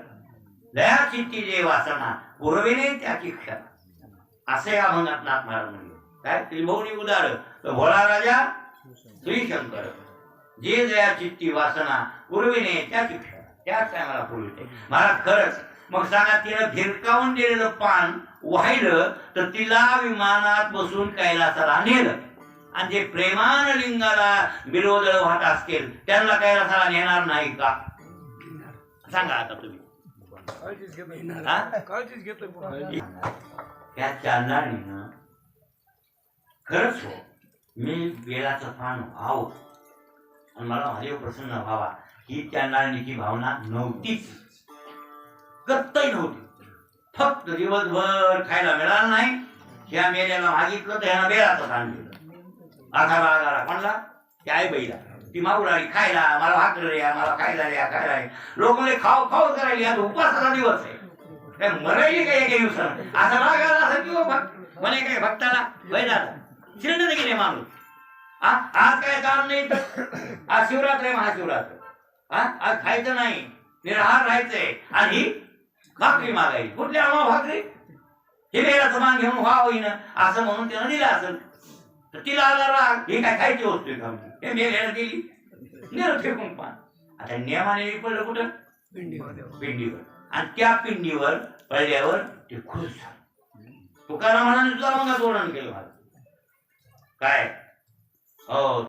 S1: दया चित्ती जे वासना पूर्वेने त्याची क्षण असे अभंगात नाथ महाराज म्हणले. काय त्रिभुवनी उदार भोळा राजा श्री शंकर. जे दया चित्ती वासना पूर्वेने त्याची क्षण, त्याच टायमाला पूर्वीते. महाराज खरंच. मग सांगा, तिनं भिरकावून दिलेलं पान वाहिलं तर तिला विमानात बसून कैलासाला नेलं. आणि जे प्रेमान लिंगाला विरोध वाहत असतील त्यांना कैलासाला नेणार नाही का? सांगा आता तुम्ही. त्या चांदाणीनं खरंच हो मी बेलाचं पान व्हावं आणि मला महादेव प्रसन्न व्हावा ही चांदाणीची भावना नव्हतीच, कत्तही नव्हती. फक्त दिवसभर खायला मिळालं नाही. ह्या मेल्याला मागितलं तर ह्यानं बेलाचं पान दिलं. आघारा कोणला? त्या आई बाईला. ती मागू लागली खायला, मला भाकर द्या, मला खायला द्या. लोक म्हणजे खाऊ करायली. आता उपासाचा दिवस आहे, काय मरायली काय एका दिवसानं. असा राग आला असं किंवा म्हणे काय भक्ताला वय झालं चिरडत गेले माणूस आज काय काम नाही तर आज शिवरात्र आहे महाशिवरात्र आज खायचं नाही निराहार राहायचंय आणि ही भाकरी मागायची कुठल्या आम्हा भाकरी हे वेळाचं मान घेऊन व्हा होईन असं म्हणून त्यानं दिलं असेल तर तिला आला राग ही काय खायची वस्तू आहे का आमची हे मेल्यानं दिली निर फेकून पान आता नियमाने पडलं कुठं पिंडीवर आणि त्या पिंडीवर पडल्यावर ते खुश झालं तुकारामाने सुद्धा मग तोरण केलं मला काय हो